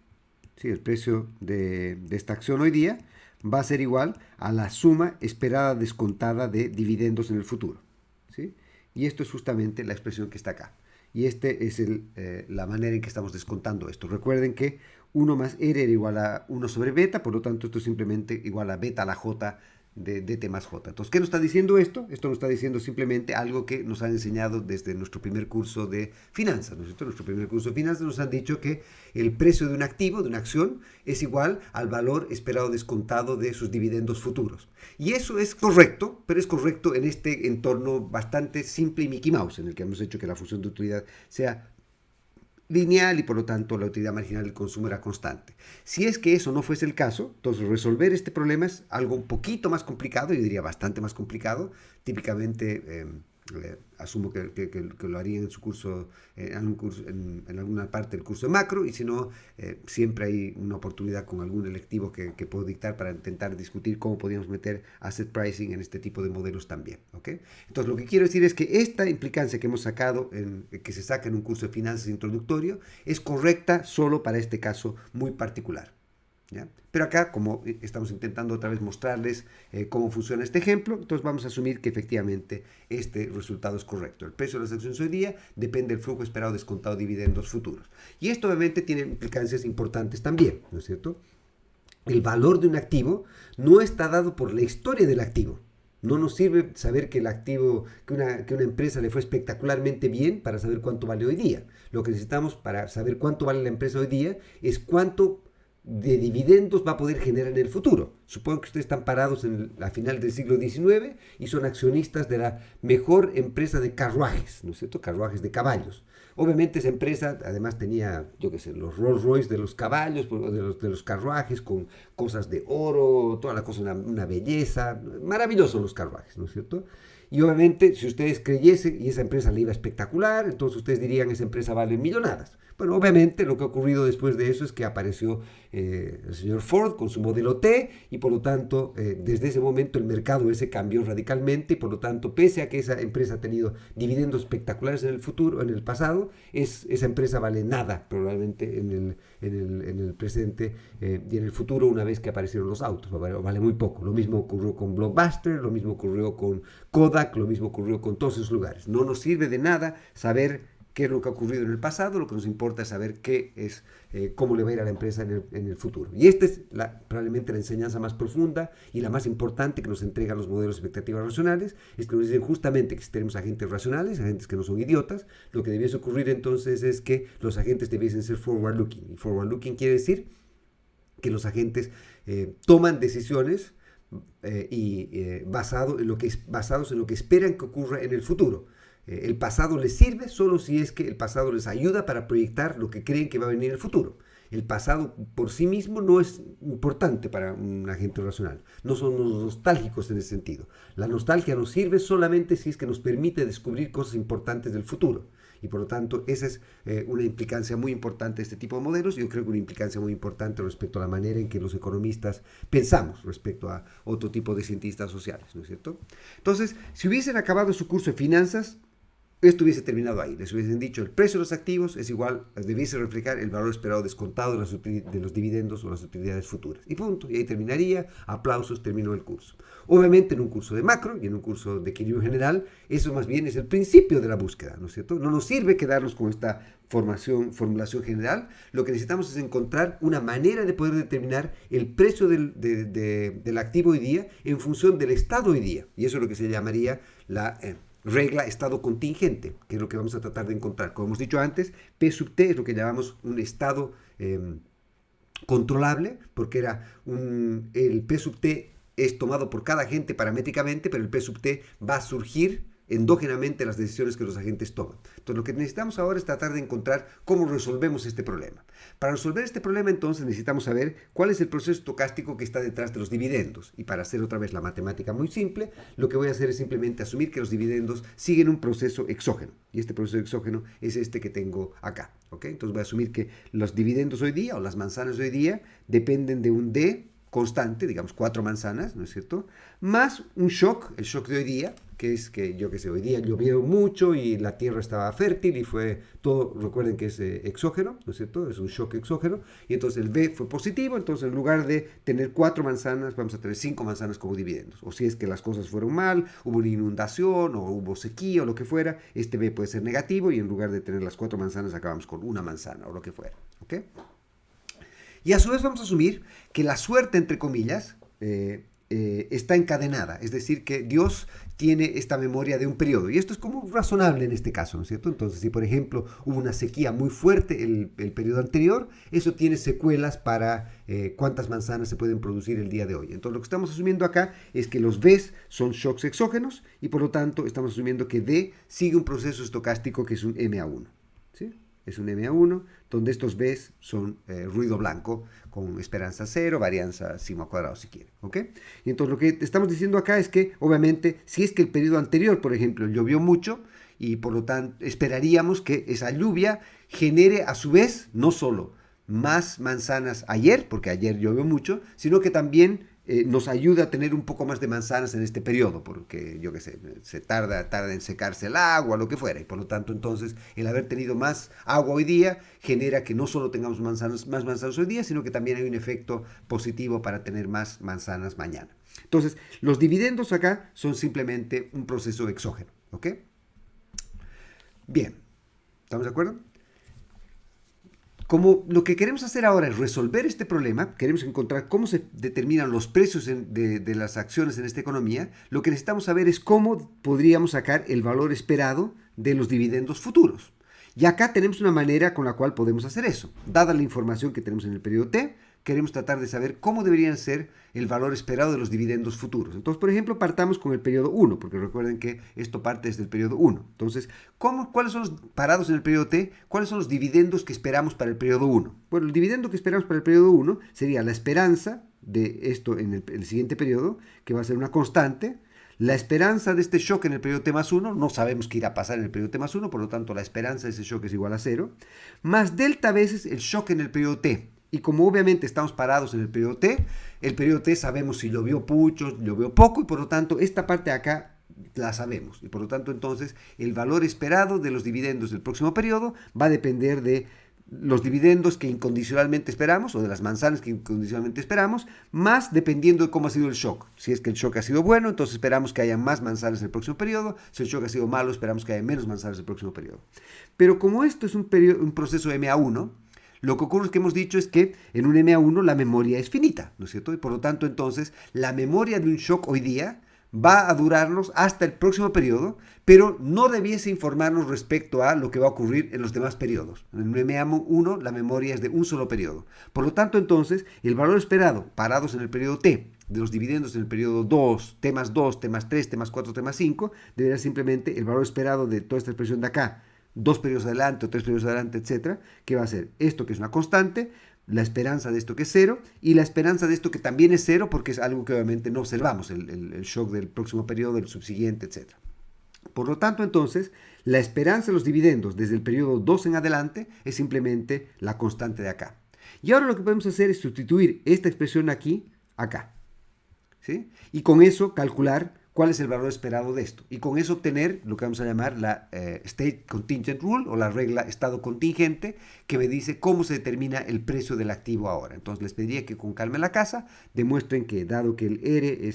¿sí? El precio de esta acción hoy día, va a ser igual a la suma esperada descontada de dividendos en el futuro, ¿sí? Y esto es justamente la expresión que está acá. Y este es la manera en que estamos descontando esto. Recuerden que 1 más R era igual a 1 sobre beta, por lo tanto esto es simplemente igual a beta a la J de dt más j. Entonces, ¿qué nos está diciendo esto? Esto nos está diciendo simplemente algo que nos han enseñado desde nuestro primer curso de finanzas, ¿no es cierto? En nuestro primer curso de finanzas nos han dicho que el precio de un activo, de una acción, es igual al valor esperado descontado de sus dividendos futuros. Y eso es correcto, pero es correcto en este entorno bastante simple y Mickey Mouse, en el que hemos hecho que la función de utilidad sea lineal y por lo tanto la utilidad marginal del consumo era constante. Si es que eso no fuese el caso, entonces resolver este problema es algo un poquito más complicado, yo diría bastante más complicado. Típicamente asumo que lo harían en su curso, en alguna parte del curso de macro, y si no, siempre hay una oportunidad con algún electivo que puedo dictar para intentar discutir cómo podríamos meter asset pricing en este tipo de modelos también, ¿ok? Entonces, lo que quiero decir es que esta implicancia que hemos sacado, que se saca en un curso de finanzas introductorio, es correcta solo para este caso muy particular, ¿ya? Pero acá, como estamos intentando otra vez mostrarles cómo funciona este ejemplo, entonces vamos a asumir que efectivamente este resultado es correcto. El precio de las acciones hoy día depende del flujo esperado descontado de dividendos futuros. Y esto obviamente tiene implicancias importantes también, ¿no es cierto? El valor de un activo no está dado por la historia del activo. No nos sirve saber que el activo, que una empresa le fue espectacularmente bien para saber cuánto vale hoy día. Lo que necesitamos para saber cuánto vale la empresa hoy día es cuánto de dividendos va a poder generar en el futuro. Supongo que ustedes están parados a final del siglo XIX y son accionistas de la mejor empresa de carruajes, ¿no es cierto? Carruajes de caballos. Obviamente esa empresa además tenía, yo qué sé, los Rolls Royce de los caballos, de los carruajes, con cosas de oro, toda la cosa, una belleza. Maravillosos los carruajes, ¿no es cierto? Y obviamente, si ustedes creyesen y esa empresa le iba espectacular, entonces ustedes dirían esa empresa vale millonadas. Bueno, obviamente lo que ha ocurrido después de eso es que apareció el señor Ford con su modelo T y por lo tanto desde ese momento el mercado ese cambió radicalmente y por lo tanto pese a que esa empresa ha tenido dividendos espectaculares en el futuro, en el pasado, esa empresa vale nada probablemente en el presente y en el futuro una vez que aparecieron los autos, vale muy poco. Lo mismo ocurrió con Blockbuster, lo mismo ocurrió con Kodak, lo mismo ocurrió con todos esos lugares. No nos sirve de nada saber qué es lo que ha ocurrido en el pasado, lo que nos importa es saber cómo le va a ir a la empresa en el futuro. Y esta es probablemente la enseñanza más profunda y la más importante que nos entregan los modelos de expectativas racionales, es que nos dicen justamente que si tenemos agentes racionales, agentes que no son idiotas, lo que debiese ocurrir entonces es que los agentes debiesen ser forward-looking. Y forward-looking quiere decir que los agentes toman decisiones basados en lo que esperan que ocurra en el futuro. El pasado les sirve solo si es que el pasado les ayuda para proyectar lo que creen que va a venir en el futuro. El pasado por sí mismo no es importante para un agente racional. No somos nostálgicos en ese sentido. La nostalgia nos sirve solamente si es que nos permite descubrir cosas importantes del futuro. Y por lo tanto, esa es una implicancia muy importante de este tipo de modelos. Yo creo que una implicancia muy importante respecto a la manera en que los economistas pensamos respecto a otro tipo de cientistas sociales, ¿no es cierto? Entonces, si hubiesen acabado su curso de finanzas, esto hubiese terminado ahí. Les hubiesen dicho el precio de los activos es igual, debiese reflejar el valor esperado descontado de los dividendos o las utilidades futuras. Y punto. Y ahí terminaría. Aplausos, terminó el curso. Obviamente en un curso de macro y en un curso de equilibrio general, eso más bien es el principio de la búsqueda, ¿no es cierto? No nos sirve quedarnos con esta formulación general. Lo que necesitamos es encontrar una manera de poder determinar el precio del activo hoy día en función del estado hoy día. Y eso es lo que se llamaría la regla estado contingente, que es lo que vamos a tratar de encontrar. Como hemos dicho antes, P sub T es lo que llamamos un estado controlable, porque el P sub T es tomado por cada agente paramétricamente, pero el P sub T va a surgir endógenamente las decisiones que los agentes toman. Entonces lo que necesitamos ahora es tratar de encontrar cómo resolvemos este problema. Para resolver este problema entonces necesitamos saber cuál es el proceso estocástico que está detrás de los dividendos. Y para hacer otra vez la matemática muy simple, lo que voy a hacer es simplemente asumir que los dividendos siguen un proceso exógeno. Y este proceso exógeno es este que tengo acá. ¿Okay? Entonces voy a asumir que los dividendos hoy día o las manzanas hoy día dependen de un D constante, digamos 4 manzanas, ¿no es cierto? Más un shock, el shock de hoy día, que es que, yo qué sé, hoy día llovió mucho y la tierra estaba fértil y fue todo, recuerden que es exógeno, ¿no es cierto? Es un shock exógeno, y entonces el B fue positivo, entonces en lugar de tener 4 manzanas, vamos a tener 5 manzanas como dividendos. O si es que las cosas fueron mal, hubo una inundación o hubo sequía o lo que fuera, este B puede ser negativo y en lugar de tener las 4 manzanas acabamos con una manzana o lo que fuera, ¿ok? Y a su vez vamos a asumir que la suerte, entre comillas, está encadenada, es decir, que Dios tiene esta memoria de un periodo. Y esto es como razonable en este caso, ¿no es cierto? Entonces, si por ejemplo hubo una sequía muy fuerte el periodo anterior, eso tiene secuelas para cuántas manzanas se pueden producir el día de hoy. Entonces, lo que estamos asumiendo acá es que los Bs son shocks exógenos y por lo tanto estamos asumiendo que D sigue un proceso estocástico que es un MA1. ¿Sí? Es un MA1, donde estos Bs son ruido blanco con esperanza cero, varianza sigma cuadrado si quieren, ¿ok? Y entonces lo que estamos diciendo acá es que, obviamente, si es que el periodo anterior, por ejemplo, llovió mucho, y por lo tanto esperaríamos que esa lluvia genere a su vez no solo más manzanas ayer, porque ayer llovió mucho, sino que también nos ayuda a tener un poco más de manzanas en este periodo, porque yo qué sé, se tarda en secarse el agua, lo que fuera, y por lo tanto entonces el haber tenido más agua hoy día genera que no solo tengamos más manzanas hoy día, sino que también hay un efecto positivo para tener más manzanas mañana. Entonces, los dividendos acá son simplemente un proceso exógeno, ¿ok? Bien, ¿estamos de acuerdo? Como lo que queremos hacer ahora es resolver este problema, queremos encontrar cómo se determinan los precios de las acciones en esta economía, lo que necesitamos saber es cómo podríamos sacar el valor esperado de los dividendos futuros. Y acá tenemos una manera con la cual podemos hacer eso. Dada la información que tenemos en el periodo T, queremos tratar de saber cómo deberían ser el valor esperado de los dividendos futuros. Entonces, por ejemplo, partamos con el periodo 1, porque recuerden que esto parte desde el periodo 1. Entonces, ¿cuáles son los parados en el periodo T? ¿Cuáles son los dividendos que esperamos para el periodo 1? Bueno, el dividendo que esperamos para el periodo 1 sería la esperanza de esto en el siguiente periodo, que va a ser una constante. La esperanza de este shock en el periodo T más 1, no sabemos qué irá a pasar en el periodo T más 1, por lo tanto la esperanza de ese shock es igual a 0, más delta veces el shock en el periodo T. Y como obviamente estamos parados en el periodo T sabemos si llovió mucho, llovió poco, y por lo tanto esta parte de acá la sabemos. Y por lo tanto entonces el valor esperado de los dividendos del próximo periodo va a depender de los dividendos que incondicionalmente esperamos, o de las manzanas que incondicionalmente esperamos, más dependiendo de cómo ha sido el shock. Si es que el shock ha sido bueno, entonces esperamos que haya más manzanas en el próximo periodo. Si el shock ha sido malo, esperamos que haya menos manzanas en el próximo periodo. Pero como esto es un proceso MA1, lo que ocurre es que hemos dicho es que en un MA1 la memoria es finita, ¿no es cierto? Y por lo tanto entonces la memoria de un shock hoy día va a durarnos hasta el próximo periodo, pero no debiese informarnos respecto a lo que va a ocurrir en los demás periodos. En un MA1 la memoria es de un solo periodo. Por lo tanto entonces el valor esperado parados en el periodo T de los dividendos en el periodo 2, T más 2, T más 3, T más 4, T más 5, debería simplemente el valor esperado de toda esta expresión de acá, 2 periodos adelante o 3 periodos adelante, etcétera, que va a ser esto que es una constante, la esperanza de esto que es 0 y la esperanza de esto que también es 0 porque es algo que obviamente no observamos, el shock del próximo periodo, del subsiguiente, etcétera. Por lo tanto, entonces, la esperanza de los dividendos desde el periodo 2 en adelante es simplemente la constante de acá. Y ahora lo que podemos hacer es sustituir esta expresión aquí, acá. ¿Sí? Y con eso calcular cuál es el valor esperado de esto. Y con eso obtener lo que vamos a llamar la State Contingent Rule, o la regla estado contingente, que me dice cómo se determina el precio del activo ahora. Entonces les pediría que con calma en la casa demuestren que dado que el R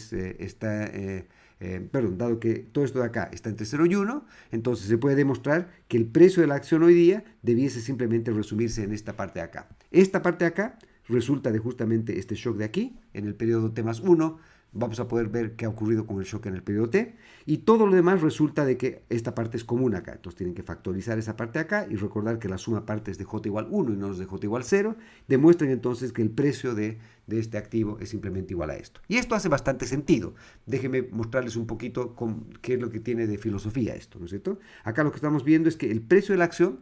dado que todo esto de acá está entre 0 y 1, entonces se puede demostrar que el precio de la acción hoy día debiese simplemente resumirse en esta parte de acá. Esta parte de acá resulta de justamente este shock de aquí, en el periodo T más 1, vamos a poder ver qué ha ocurrido con el shock en el periodo T, y todo lo demás resulta de que esta parte es común acá. Entonces tienen que factorizar esa parte acá y recordar que la suma partes de J igual 1 y no es de J igual 0. Demuestren entonces que el precio de este activo es simplemente igual a esto. Y esto hace bastante sentido. Déjenme mostrarles un poquito qué es lo que tiene de filosofía esto, ¿no es cierto? Acá lo que estamos viendo es que el precio de la acción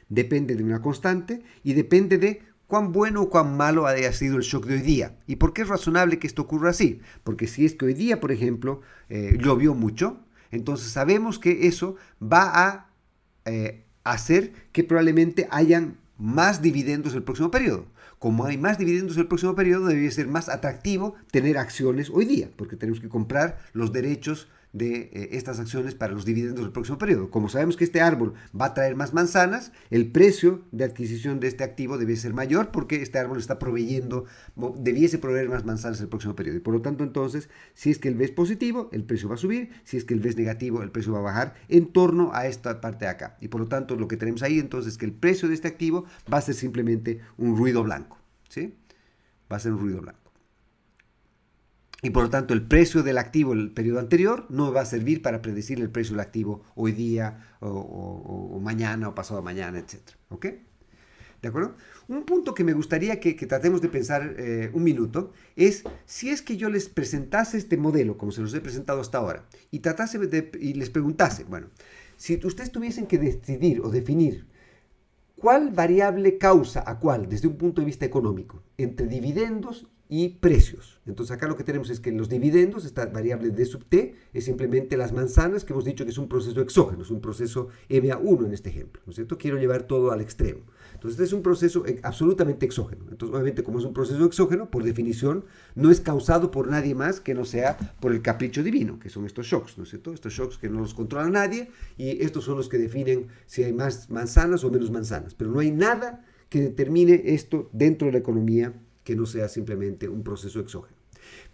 depende de una constante y depende de cuán bueno o cuán malo haya sido el shock de hoy día. ¿Y por qué es razonable que esto ocurra así? Porque si es que hoy día, por ejemplo, llovió mucho, entonces sabemos que eso va a hacer que probablemente hayan más dividendos el próximo periodo. Como hay más dividendos el próximo periodo, debería ser más atractivo tener acciones hoy día, porque tenemos que comprar los derechos de estas acciones para los dividendos del próximo periodo. Como sabemos que este árbol va a traer más manzanas, el precio de adquisición de este activo debe ser mayor porque este árbol está debiese proveer más manzanas el próximo periodo. Y por lo tanto, entonces, si es que el B es positivo, el precio va a subir, si es que el B es negativo, el precio va a bajar en torno a esta parte de acá. Y por lo tanto, lo que tenemos ahí entonces es que el precio de este activo va a ser simplemente un ruido blanco, ¿sí? Va a ser un ruido blanco. Y por lo tanto el precio del activo en el periodo anterior no va a servir para predecir el precio del activo hoy día o mañana o pasado mañana, etc. ¿Ok? ¿De acuerdo? Un punto que me gustaría que tratemos de pensar un minuto es si es que yo les presentase este modelo como se los he presentado hasta ahora y les preguntase, bueno, si ustedes tuviesen que decidir o definir cuál variable causa a cuál desde un punto de vista económico entre dividendos y precios. Entonces acá lo que tenemos es que los dividendos, esta variable D sub T, es simplemente las manzanas que hemos dicho que es un proceso exógeno, es un proceso MA1 en este ejemplo, ¿no es cierto? Quiero llevar todo al extremo. Entonces este es un proceso absolutamente exógeno. Entonces obviamente como es un proceso exógeno, por definición, no es causado por nadie más que no sea por el capricho divino, que son estos shocks, ¿no es cierto? Estos shocks que no los controla nadie y estos son los que definen si hay más manzanas o menos manzanas. Pero no hay nada que determine esto dentro de la economía que no sea simplemente un proceso exógeno.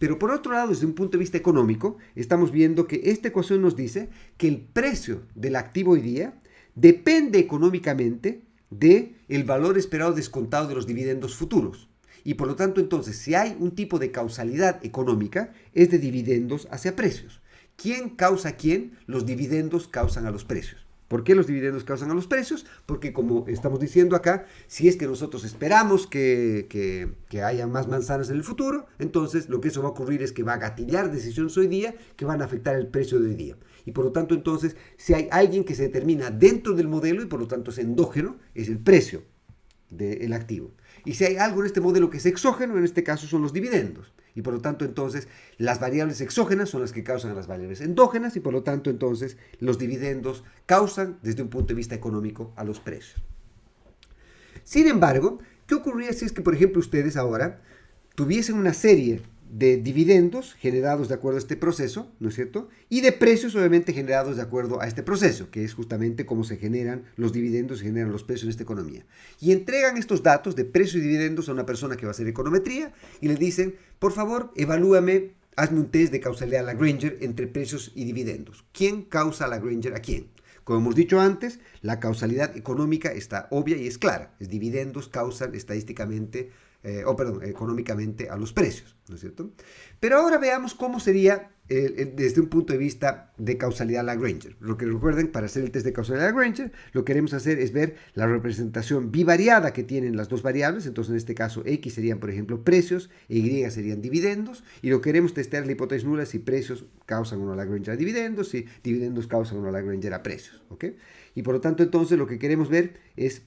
Pero por otro lado, desde un punto de vista económico, estamos viendo que esta ecuación nos dice que el precio del activo hoy día depende económicamente de el valor esperado descontado de los dividendos futuros. Y por lo tanto, entonces, si hay un tipo de causalidad económica, es de dividendos hacia precios. ¿Quién causa a quién? Los dividendos causan a los precios. ¿Por qué los dividendos causan a los precios? Porque, como estamos diciendo acá, si es que nosotros esperamos que haya más manzanas en el futuro, entonces lo que eso va a ocurrir es que va a gatillar decisiones hoy día que van a afectar el precio de hoy día. Y por lo tanto, entonces, si hay alguien que se determina dentro del modelo y por lo tanto es endógeno, es el precio del activo. Y si hay algo en este modelo que es exógeno, en este caso son los dividendos. Y por lo tanto, entonces, las variables exógenas son las que causan a las variables endógenas y por lo tanto, entonces, los dividendos causan, desde un punto de vista económico, a los precios. Sin embargo, ¿qué ocurriría si es que, por ejemplo, ustedes ahora tuviesen una serie de dividendos generados de acuerdo a este proceso, ¿no es cierto? Y de precios, obviamente, generados de acuerdo a este proceso, que es justamente cómo se generan los dividendos, se generan los precios en esta economía. Y entregan estos datos de precios y dividendos a una persona que va a hacer econometría y le dicen, por favor, evalúame, hazme un test de causalidad Lagrange entre precios y dividendos. ¿Quién causa Lagrange a quién? Como hemos dicho antes, la causalidad económica está obvia y es clara. Los dividendos causan estadísticamente económicamente a los precios, ¿no es cierto? Pero ahora veamos cómo sería desde un punto de vista de causalidad Lagrange. Lo que recuerden, para hacer el test de causalidad Lagrange, lo que queremos hacer es ver la representación bivariada que tienen las dos variables. Entonces, en este caso, X serían, por ejemplo, precios, e Y serían dividendos, y lo que queremos testear la hipótesis nula si precios causan una Lagrange a dividendos, si dividendos causan una Lagrange a precios, ¿ok? Y por lo tanto, entonces, lo que queremos ver es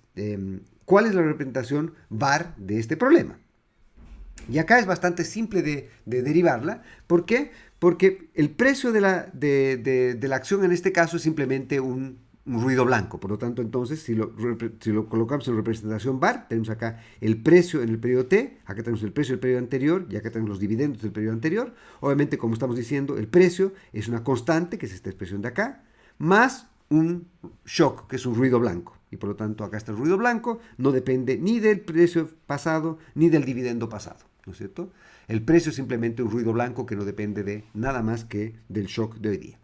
cuál es la representación var de este problema. Y acá es bastante simple de derivarla. ¿Por qué? Porque el precio de la acción en este caso es simplemente un ruido blanco. Por lo tanto, entonces, si lo colocamos en representación var, tenemos acá el precio en el periodo T, acá tenemos el precio del periodo anterior y acá tenemos los dividendos del periodo anterior. Obviamente, como estamos diciendo, el precio es una constante, que es esta expresión de acá, más un shock, que es un ruido blanco. Y por lo tanto, acá está el ruido blanco, no depende ni del precio pasado ni del dividendo pasado, ¿no es cierto? El precio es simplemente un ruido blanco que no depende de nada más que del shock de hoy día.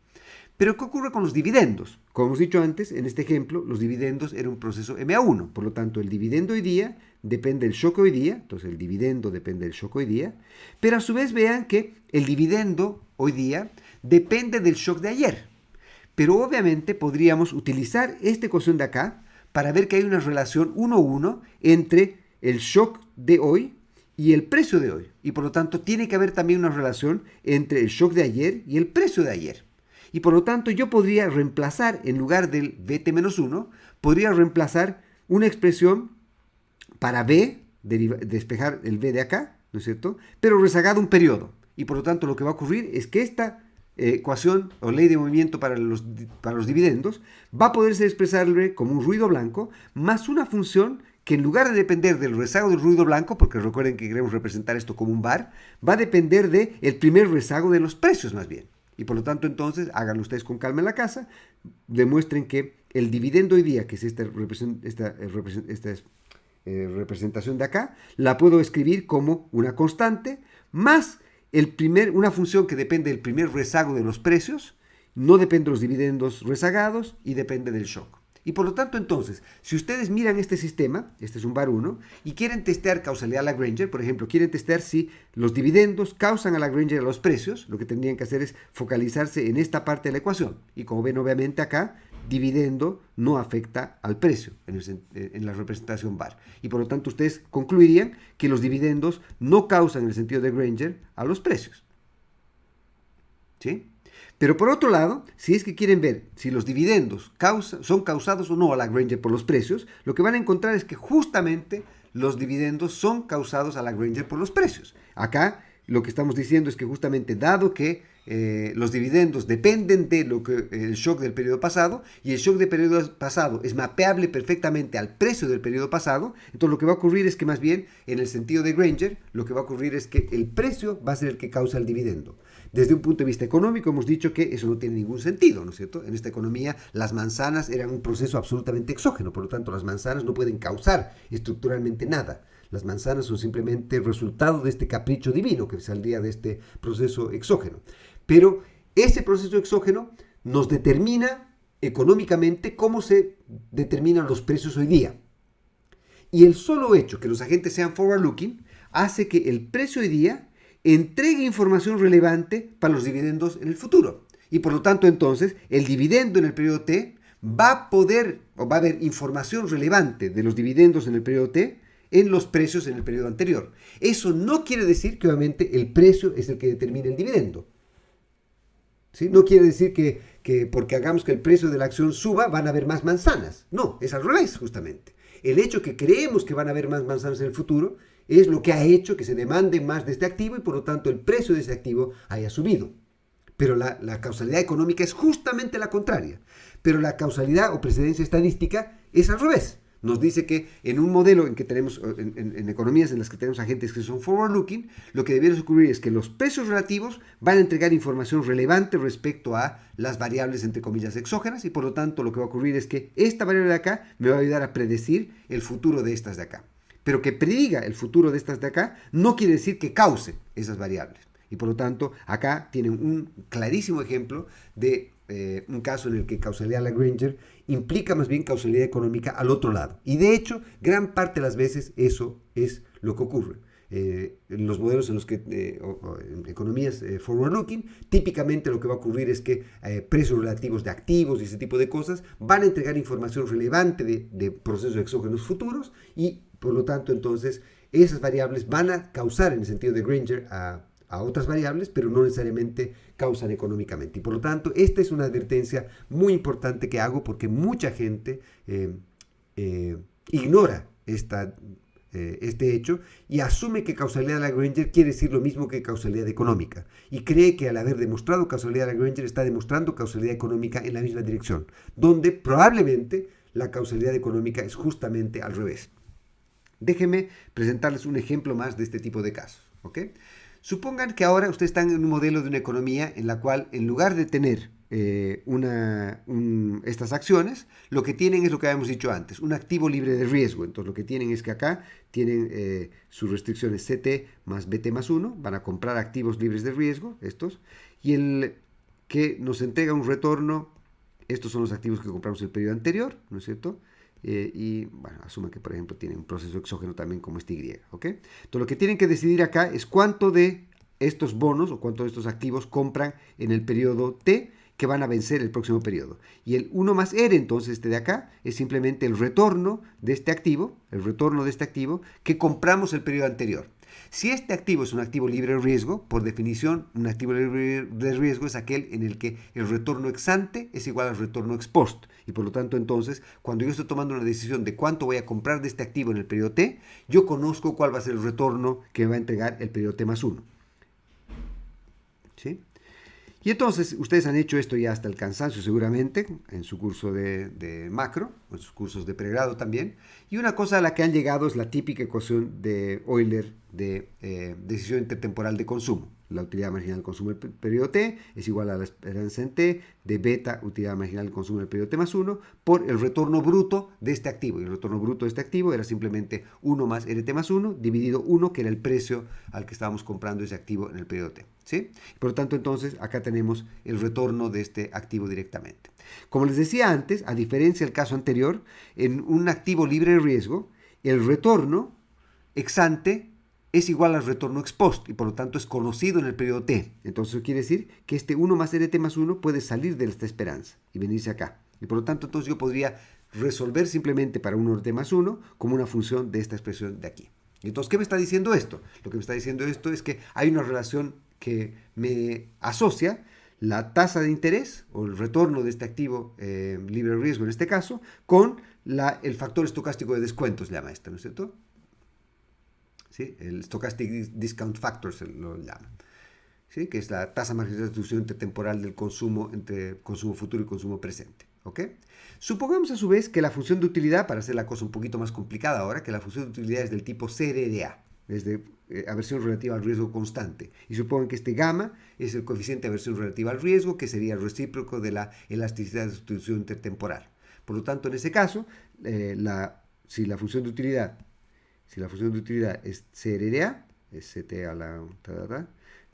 Pero ¿qué ocurre con los dividendos? Como hemos dicho antes, en este ejemplo, los dividendos eran un proceso MA1. Por lo tanto, el dividendo hoy día depende del shock hoy día. Entonces, el dividendo depende del shock hoy día. Pero a su vez vean que el dividendo hoy día depende del shock de ayer. Pero obviamente podríamos utilizar esta ecuación de acá para ver que hay una relación 1-1 entre el shock de hoy y el precio de hoy. Y por lo tanto tiene que haber también una relación entre el shock de ayer y el precio de ayer. Y por lo tanto yo podría reemplazar, en lugar del Vt-1, podría reemplazar una expresión para B, despejar el B de acá, ¿no es cierto? Pero rezagado un periodo. Y por lo tanto lo que va a ocurrir es que esta ecuación o ley de movimiento para los dividendos va a poderse expresarle como un ruido blanco más una función que en lugar de depender del rezago del ruido blanco, porque recuerden que queremos representar esto como un bar, va a depender del primer rezago de los precios más bien. Y por lo tanto, entonces, háganlo ustedes con calma en la casa, demuestren que el dividendo hoy día, que es esta representación de acá, la puedo escribir como una constante, más una función que depende del primer rezago de los precios, no depende de los dividendos rezagados y depende del shock. Y por lo tanto, entonces, si ustedes miran este sistema, este es un bar 1, y quieren testear causalidad Lagrange, por ejemplo, quieren testear si los dividendos causan a Lagrange a los precios, lo que tendrían que hacer es focalizarse en esta parte de la ecuación. Y como ven, obviamente acá, dividendo no afecta al precio en la representación bar. Y por lo tanto, ustedes concluirían que los dividendos no causan en el sentido de Granger a los precios. ¿Sí? Pero por otro lado, si es que quieren ver si los dividendos son causados o no a Lagrange por los precios, lo que van a encontrar es que justamente los dividendos son causados a Lagrange por los precios. Acá lo que estamos diciendo es que justamente dado que los dividendos dependen de el shock del periodo pasado y el shock del periodo pasado es mapeable perfectamente al precio del periodo pasado, entonces lo que va a ocurrir es que más bien en el sentido de Granger lo que va a ocurrir es que el precio va a ser el que causa el dividendo. Desde un punto de vista económico hemos dicho que eso no tiene ningún sentido, ¿no es cierto? En esta economía las manzanas eran un proceso absolutamente exógeno, por lo tanto las manzanas no pueden causar estructuralmente nada. Las manzanas son simplemente el resultado de este capricho divino que saldría de este proceso exógeno. Pero ese proceso exógeno nos determina económicamente cómo se determinan los precios hoy día. Y el solo hecho que los agentes sean forward-looking hace que el precio hoy día entregue información relevante para los dividendos en el futuro. Y por lo tanto, entonces, el dividendo en el periodo T va a poder, o va a haber información relevante de los dividendos en el periodo T en los precios en el periodo anterior. Eso no quiere decir que obviamente el precio es el que determina el dividendo. ¿Sí? No quiere decir que porque hagamos que el precio de la acción suba van a haber más manzanas. No, es al revés justamente. El hecho que creemos que van a haber más manzanas en el futuro es lo que ha hecho que se demande más de este activo y por lo tanto el precio de ese activo haya subido. Pero la causalidad económica es justamente la contraria. Pero la causalidad o precedencia estadística es al revés. Nos dice que en un modelo en que tenemos, en economías en las que tenemos agentes que son forward-looking, lo que debería ocurrir es que los precios relativos van a entregar información relevante respecto a las variables, entre comillas, exógenas, y por lo tanto lo que va a ocurrir es que esta variable de acá me va a ayudar a predecir el futuro de estas de acá. Pero que prediga el futuro de estas de acá no quiere decir que cause esas variables. Y por lo tanto, acá tienen un clarísimo ejemplo de un caso en el que causalidad Lagrange implica más bien causalidad económica al otro lado. Y de hecho, gran parte de las veces eso es lo que ocurre. En los modelos en los que, en economías forward-looking, típicamente lo que va a ocurrir es que precios relativos de activos y ese tipo de cosas van a entregar información relevante de procesos exógenos futuros y por lo tanto entonces esas variables van a causar en el sentido de Granger a otras variables, pero no necesariamente causan económicamente. Y por lo tanto, esta es una advertencia muy importante que hago porque mucha gente ignora este hecho y asume que causalidad Lagrange quiere decir lo mismo que causalidad económica y cree que al haber demostrado causalidad Lagrange está demostrando causalidad económica en la misma dirección, donde probablemente la causalidad económica es justamente al revés. Déjenme presentarles un ejemplo más de este tipo de casos, ¿ok? Supongan que ahora ustedes están en un modelo de una economía en la cual en lugar de tener estas acciones, lo que tienen es lo que habíamos dicho antes, un activo libre de riesgo. Entonces lo que tienen es que acá tienen sus restricciones CT más BT más 1, van a comprar activos libres de riesgo, estos, y el que nos entrega un retorno, estos son los activos que compramos el periodo anterior, ¿no es cierto? Y bueno, asuman que por ejemplo tienen un proceso exógeno también como este Y, ¿ok? Entonces lo que tienen que decidir acá es cuánto de estos bonos o cuánto de estos activos compran en el periodo T que van a vencer el próximo periodo. Y el 1 más R, entonces este de acá, es simplemente el retorno de este activo, que compramos el periodo anterior. Si este activo es un activo libre de riesgo, por definición, un activo libre de riesgo es aquel en el que el retorno ex ante es igual al retorno ex post. Y por lo tanto, entonces, cuando yo estoy tomando una decisión de cuánto voy a comprar de este activo en el periodo T, yo conozco cuál va a ser el retorno que me va a entregar el periodo T más 1. ¿Sí? Y entonces, ustedes han hecho esto ya hasta el cansancio seguramente, en su curso de macro, en sus cursos de pregrado también. Y una cosa a la que han llegado es la típica ecuación de Euler de decisión intertemporal de consumo. La utilidad marginal del consumo del periodo T es igual a la esperanza en T de beta, utilidad marginal del consumo del periodo T más 1, por el retorno bruto de este activo. Y el retorno bruto de este activo era simplemente 1 más RT más 1, dividido 1, que era el precio al que estábamos comprando ese activo en el periodo T. ¿Sí? Por lo tanto, entonces, acá tenemos el retorno de este activo directamente. Como les decía antes, a diferencia del caso anterior, en un activo libre de riesgo, el retorno ex ante es igual al retorno ex post y por lo tanto es conocido en el periodo T. Entonces, eso quiere decir que este 1 más RT más 1 puede salir de esta esperanza y venirse acá. Y por lo tanto, entonces yo podría resolver simplemente para 1 RT más 1 como una función de esta expresión de aquí. Entonces, ¿qué me está diciendo esto? Lo que me está diciendo esto es que hay una relación que me asocia la tasa de interés o el retorno de este activo libre de riesgo en este caso con el factor estocástico de descuento, se llama esto, ¿no es cierto? ¿Sí? El Stochastic Discount Factor se lo llama, ¿sí? Que es la tasa marginal de distribución intertemporal del consumo entre consumo futuro y consumo presente. ¿Ok? Supongamos a su vez que la función de utilidad, para hacer la cosa un poquito más complicada ahora, que la función de utilidad es del tipo CRDA, es de aversión relativa al riesgo constante. Y supongan que este gamma es el coeficiente de aversión relativa al riesgo, que sería el recíproco de la elasticidad de sustitución intertemporal. Por lo tanto, en ese caso, si la función de utilidad es CRDA, es CT a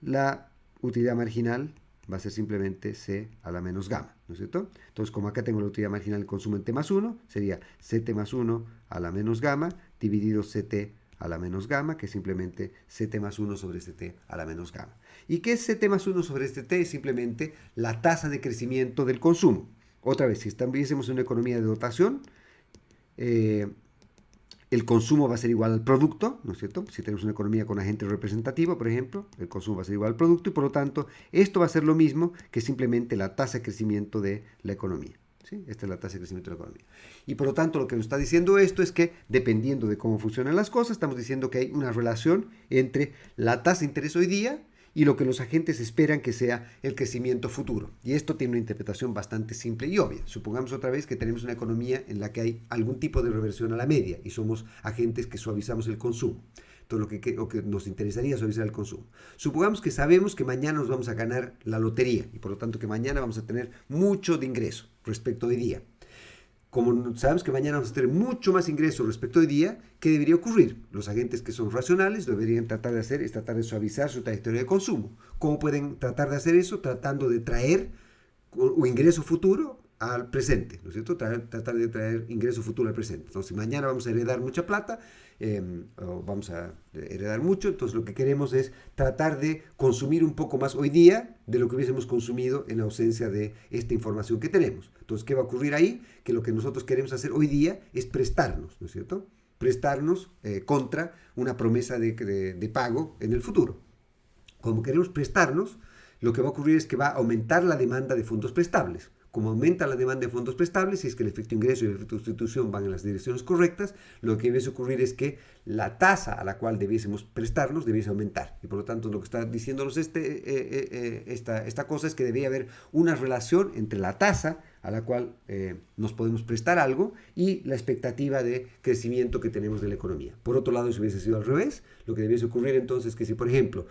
la utilidad marginal va a ser simplemente C a la menos gamma, ¿no es cierto? Entonces, como acá tengo la utilidad marginal del consumo en T más 1, sería CT más 1 a la menos gamma, dividido CT a la menos gamma, que es simplemente CT más 1 sobre CT a la menos gamma. ¿Y qué es CT más 1 sobre CT? Es simplemente la tasa de crecimiento del consumo. Otra vez, si estuviésemos en una economía de dotación, el consumo va a ser igual al producto, ¿no es cierto? Si tenemos una economía con agente representativo, por ejemplo, el consumo va a ser igual al producto y por lo tanto esto va a ser lo mismo que simplemente la tasa de crecimiento de la economía. ¿Sí? Esta es la tasa de crecimiento de la economía. Y por lo tanto lo que nos está diciendo esto es que dependiendo de cómo funcionan las cosas, estamos diciendo que hay una relación entre la tasa de interés hoy día y lo que los agentes esperan que sea el crecimiento futuro. Y esto tiene una interpretación bastante simple y obvia. Supongamos otra vez que tenemos una economía en la que hay algún tipo de reversión a la media y somos agentes que suavizamos el consumo. Entonces lo que nos interesaría es suavizar el consumo. Supongamos que sabemos que mañana nos vamos a ganar la lotería y por lo tanto que mañana vamos a tener mucho de ingreso respecto a hoy día. Como sabemos que mañana vamos a tener mucho más ingreso respecto a hoy día, ¿qué debería ocurrir? Los agentes que son racionales lo deberían tratar de hacer es tratar de suavizar su trayectoria de consumo. ¿Cómo pueden tratar de hacer eso? Tratando de traer un ingreso futuro al presente, ¿no es cierto? Tratar de traer ingreso futuro al presente. Entonces, si mañana vamos a heredar mucha plata, o vamos a heredar mucho, entonces lo que queremos es tratar de consumir un poco más hoy día de lo que hubiésemos consumido en ausencia de esta información que tenemos. Entonces, ¿qué va a ocurrir ahí? Que lo que nosotros queremos hacer hoy día es prestarnos, ¿no es cierto? Prestarnos contra una promesa de pago en el futuro. Como queremos prestarnos, lo que va a ocurrir es que va a aumentar la demanda de fondos prestables. Como aumenta la demanda de fondos prestables, si es que el efecto ingreso y el efecto sustitución van en las direcciones correctas, lo que debiese ocurrir es que la tasa a la cual debiésemos prestarnos debiese aumentar. Y por lo tanto, lo que está diciéndonos esta cosa es que debería haber una relación entre la tasa a la cual nos podemos prestar algo y la expectativa de crecimiento que tenemos de la economía. Por otro lado, si hubiese sido al revés, lo que debiese ocurrir entonces es que si, por ejemplo,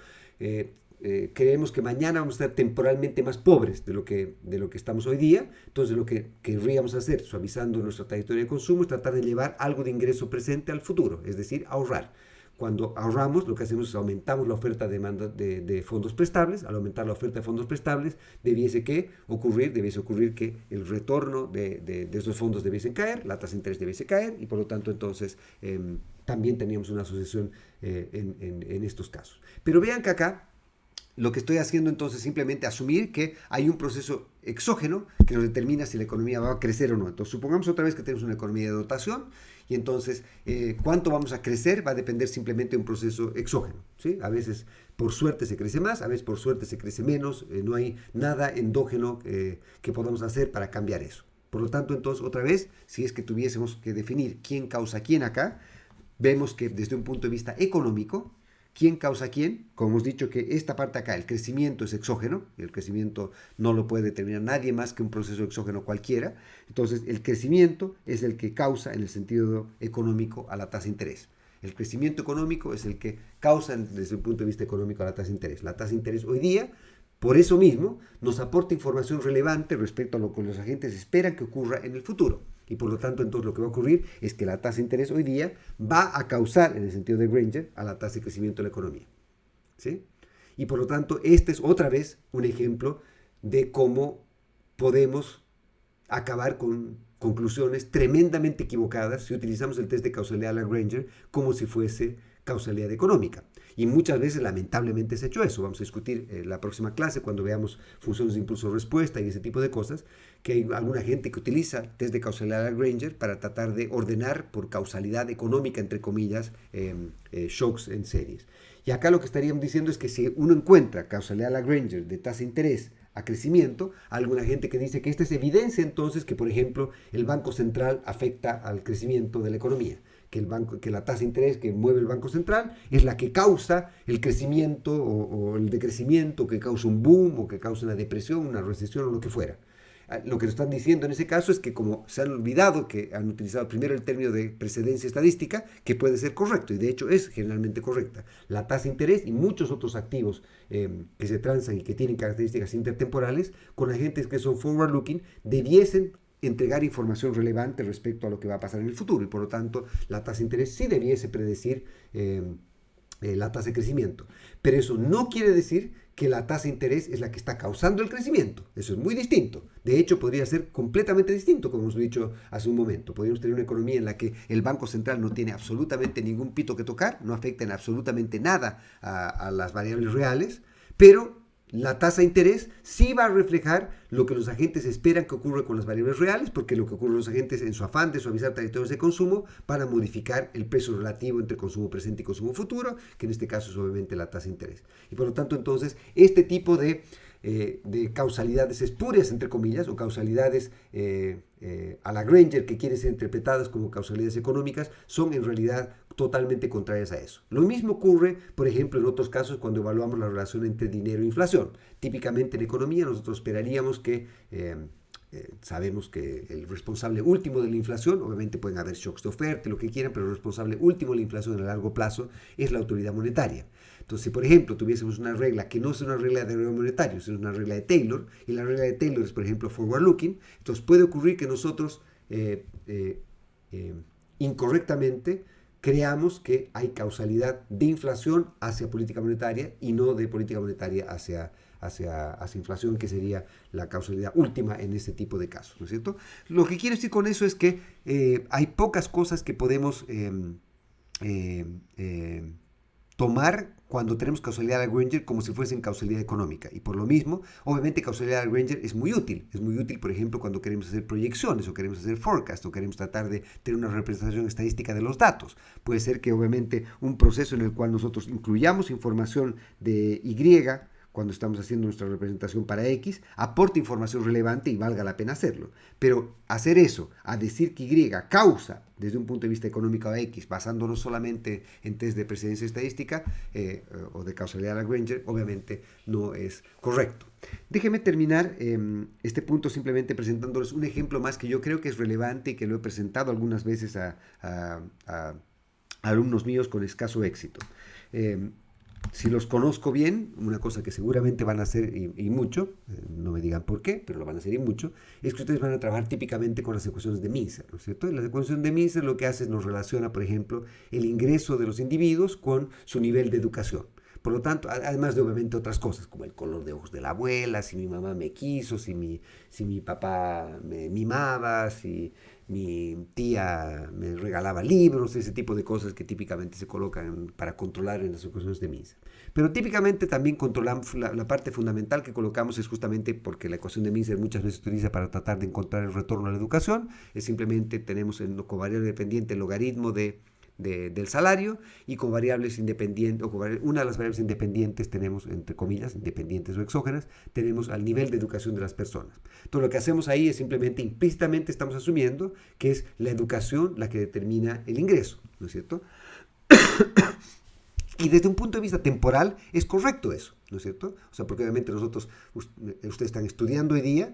creemos que mañana vamos a estar temporalmente más pobres de lo que estamos hoy día, entonces lo que querríamos hacer, suavizando nuestra trayectoria de consumo, es tratar de llevar algo de ingreso presente al futuro, es decir, ahorrar. Cuando ahorramos, lo que hacemos es aumentamos la oferta de fondos prestables. Al aumentar la oferta de fondos prestables, debiese ocurrir que el retorno de esos fondos debiesen caer, la tasa de interés debiese caer, y por lo tanto entonces también teníamos una asociación en estos casos. Pero vean que acá lo que estoy haciendo entonces es simplemente asumir que hay un proceso exógeno que nos determina si la economía va a crecer o no. Entonces supongamos otra vez que tenemos una economía de dotación y entonces cuánto vamos a crecer va a depender simplemente de un proceso exógeno, ¿sí? A veces por suerte se crece más, a veces por suerte se crece menos, no hay nada endógeno que podamos hacer para cambiar eso. Por lo tanto, entonces, otra vez, si es que tuviésemos que definir quién causa quién acá, vemos que desde un punto de vista económico, ¿quién causa quién? Como hemos dicho que esta parte acá, el crecimiento es exógeno, y el crecimiento no lo puede determinar nadie más que un proceso exógeno cualquiera. Entonces, el crecimiento es el que causa, en el sentido económico, a la tasa de interés. El crecimiento económico es el que causa, desde el punto de vista económico, a la tasa de interés. La tasa de interés hoy día, por eso mismo, nos aporta información relevante respecto a lo que los agentes esperan que ocurra en el futuro. Y por lo tanto, entonces lo que va a ocurrir es que la tasa de interés hoy día va a causar, en el sentido de Granger, a la tasa de crecimiento de la economía. ¿Sí? Y por lo tanto, este es otra vez un ejemplo de cómo podemos acabar con conclusiones tremendamente equivocadas si utilizamos el test de causalidad de Lagrange como si fuese causalidad económica. Y muchas veces, lamentablemente, se ha hecho eso. Vamos a discutir en la próxima clase, cuando veamos funciones de impulso-respuesta y ese tipo de cosas, que hay alguna gente que utiliza test de causalidad de Lagrange para tratar de ordenar por causalidad económica, entre comillas, shocks en series. Y acá lo que estaríamos diciendo es que si uno encuentra causalidad de Lagrange de tasa de interés a crecimiento, alguna gente que dice que esta es evidencia entonces que, por ejemplo, el Banco Central afecta al crecimiento de la economía. Que la tasa de interés que mueve el Banco Central es la que causa el crecimiento o el decrecimiento, que causa un boom o que causa una depresión, una recesión o lo que fuera. Lo que nos están diciendo en ese caso es que como se han olvidado que han utilizado primero el término de precedencia estadística, que puede ser correcto, y de hecho es generalmente correcta. La tasa de interés y muchos otros activos que se transan y que tienen características intertemporales, con agentes que son forward-looking, debiesen entregar información relevante respecto a lo que va a pasar en el futuro, y por lo tanto la tasa de interés sí debiese predecir la tasa de crecimiento. Pero eso no quiere decir que la tasa de interés es la que está causando el crecimiento. Eso es muy distinto. De hecho, podría ser completamente distinto, como hemos dicho hace un momento. Podríamos tener una economía en la que el Banco Central no tiene absolutamente ningún pito que tocar, no afecta en absolutamente nada a las variables reales, pero la tasa de interés sí va a reflejar lo que los agentes esperan que ocurra con las variables reales, porque lo que ocurre con los agentes en su afán de suavizar territorios de consumo van a modificar el peso relativo entre consumo presente y consumo futuro, que en este caso es obviamente la tasa de interés. Y por lo tanto, entonces, este tipo de causalidades espurias, entre comillas, o causalidades a la Granger, que quieren ser interpretadas como causalidades económicas, son en realidad totalmente contrarias a eso. Lo mismo ocurre, por ejemplo, en otros casos cuando evaluamos la relación entre dinero e inflación. Típicamente en economía nosotros esperaríamos que sabemos que el responsable último de la inflación, obviamente pueden haber shocks de oferta, lo que quieran, pero el responsable último de la inflación a largo plazo es la autoridad monetaria. Entonces, si por ejemplo tuviésemos una regla que no es una regla de rigor monetario, sino una regla de Taylor, y la regla de Taylor es, por ejemplo, forward looking, entonces puede ocurrir que nosotros incorrectamente creamos que hay causalidad de inflación hacia política monetaria y no de política monetaria hacia inflación, que sería la causalidad última en este tipo de casos, ¿no es cierto? Lo que quiero decir con eso es que hay pocas cosas que podemos tomar cuando tenemos causalidad Lagrange como si fuesen causalidad económica. Y por lo mismo, obviamente causalidad Lagrange es muy útil. Es muy útil, por ejemplo, cuando queremos hacer proyecciones o queremos hacer forecast o queremos tratar de tener una representación estadística de los datos. Puede ser que obviamente un proceso en el cual nosotros incluyamos información de Y cuando estamos haciendo nuestra representación para X, aporta información relevante y valga la pena hacerlo. Pero hacer eso, a decir que Y causa, desde un punto de vista económico a X, basándonos solamente en test de precedencia estadística o de causalidad Lagrange, obviamente no es correcto. Déjenme terminar este punto simplemente presentándoles un ejemplo más que yo creo que es relevante y que lo he presentado algunas veces a alumnos míos con escaso éxito. Si los conozco bien, una cosa que seguramente van a hacer y mucho, no me digan por qué, pero lo van a hacer y mucho, es que ustedes van a trabajar típicamente con las ecuaciones de Mincer, ¿no es cierto? Y la ecuación de Mincer lo que hace es nos relaciona, por ejemplo, el ingreso de los individuos con su nivel de educación. Por lo tanto, además de obviamente otras cosas, como el color de ojos de la abuela, si mi mamá me quiso, si mi papá me mimaba, si mi tía me regalaba libros, ese tipo de cosas que típicamente se colocan para controlar en las ecuaciones de Mincer. Pero típicamente también controlamos la parte fundamental que colocamos es justamente porque la ecuación de Mincer muchas veces se utiliza para tratar de encontrar el retorno a la educación, es simplemente tenemos en covariable dependiente el logaritmo del salario y con variables independientes, o con una de las variables independientes tenemos, entre comillas, independientes o exógenas, tenemos al nivel de educación de las personas. Entonces lo que hacemos ahí es simplemente implícitamente estamos asumiendo que es la educación la que determina el ingreso, ¿no es cierto? Y desde un punto de vista temporal es correcto eso, ¿no es cierto? O sea, porque obviamente ustedes están estudiando hoy día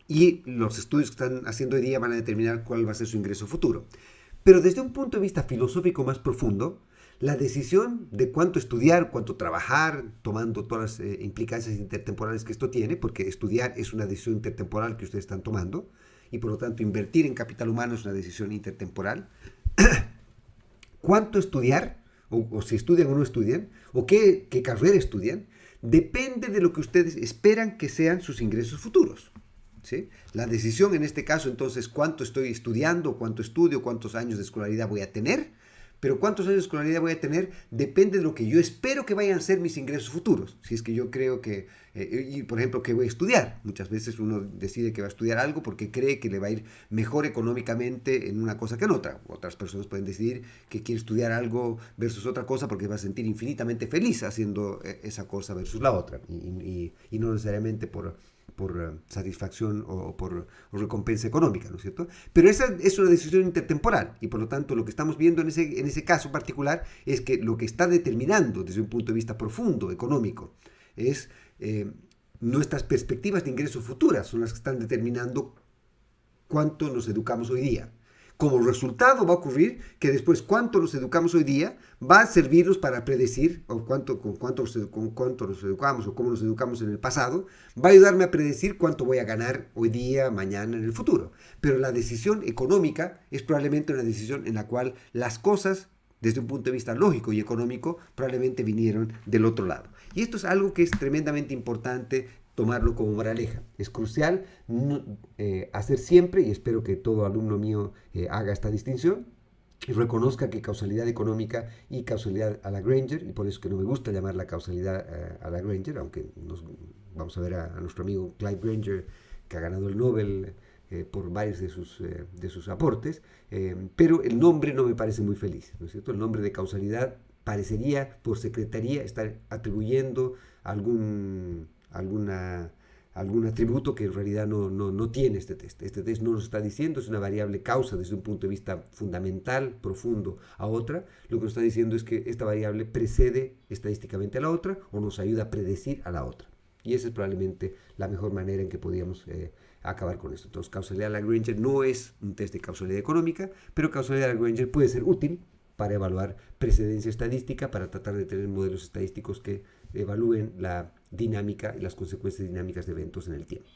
y los estudios que están haciendo hoy día van a determinar cuál va a ser su ingreso futuro. Pero desde un punto de vista filosófico más profundo, la decisión de cuánto estudiar, cuánto trabajar, tomando todas las implicancias intertemporales que esto tiene, porque estudiar es una decisión intertemporal que ustedes están tomando, y por lo tanto invertir en capital humano es una decisión intertemporal. Cuánto estudiar, o si estudian o no estudian, o qué carrera estudian, depende de lo que ustedes esperan que sean sus ingresos futuros. ¿Sí? La decisión en este caso entonces cuánto estoy estudiando, cuánto estudio, cuántos años de escolaridad voy a tener, pero cuántos años de escolaridad voy a tener depende de lo que yo espero que vayan a ser mis ingresos futuros. Si es que yo creo que, y por ejemplo, que voy a estudiar. Muchas veces uno decide que va a estudiar algo porque cree que le va a ir mejor económicamente en una cosa que en otra. Otras personas pueden decidir que quiere estudiar algo versus otra cosa porque va a sentir infinitamente feliz haciendo esa cosa versus la otra. Y no necesariamente por satisfacción o por recompensa económica, ¿no es cierto? Pero esa es una decisión intertemporal y por lo tanto lo que estamos viendo en ese caso particular es que lo que está determinando desde un punto de vista profundo, económico, es nuestras perspectivas de ingreso futuras, son las que están determinando cuánto nos educamos hoy día. Como resultado va a ocurrir que después cuánto nos educamos hoy día va a servirnos para predecir con cuánto nos educamos o cómo nos educamos en el pasado, va a ayudarme a predecir cuánto voy a ganar hoy día, mañana, en el futuro. Pero la decisión económica es probablemente una decisión en la cual las cosas desde un punto de vista lógico y económico, probablemente vinieron del otro lado. Y esto es algo que es tremendamente importante tomarlo como moraleja. Es crucial hacer siempre, y espero que todo alumno mío haga esta distinción, y reconozca que causalidad económica y causalidad a la Granger, y por eso que no me gusta llamar la causalidad a la Granger, aunque vamos a ver a nuestro amigo Clyde Granger, que ha ganado el Nobel por varios de sus aportes, pero el nombre no me parece muy feliz, ¿no es cierto? El nombre de causalidad parecería, por secretaría, estar atribuyendo algún atributo que en realidad no tiene este test. Este test no nos está diciendo, es una variable causa desde un punto de vista fundamental, profundo, a otra. Lo que nos está diciendo es que esta variable precede estadísticamente a la otra o nos ayuda a predecir a la otra. Y esa es probablemente la mejor manera en que podríamos acabar con esto. Entonces, causalidad de Lagrange no es un test de causalidad económica, pero causalidad de Lagrange puede ser útil para evaluar precedencia estadística, para tratar de tener modelos estadísticos que evalúen la dinámica y las consecuencias dinámicas de eventos en el tiempo.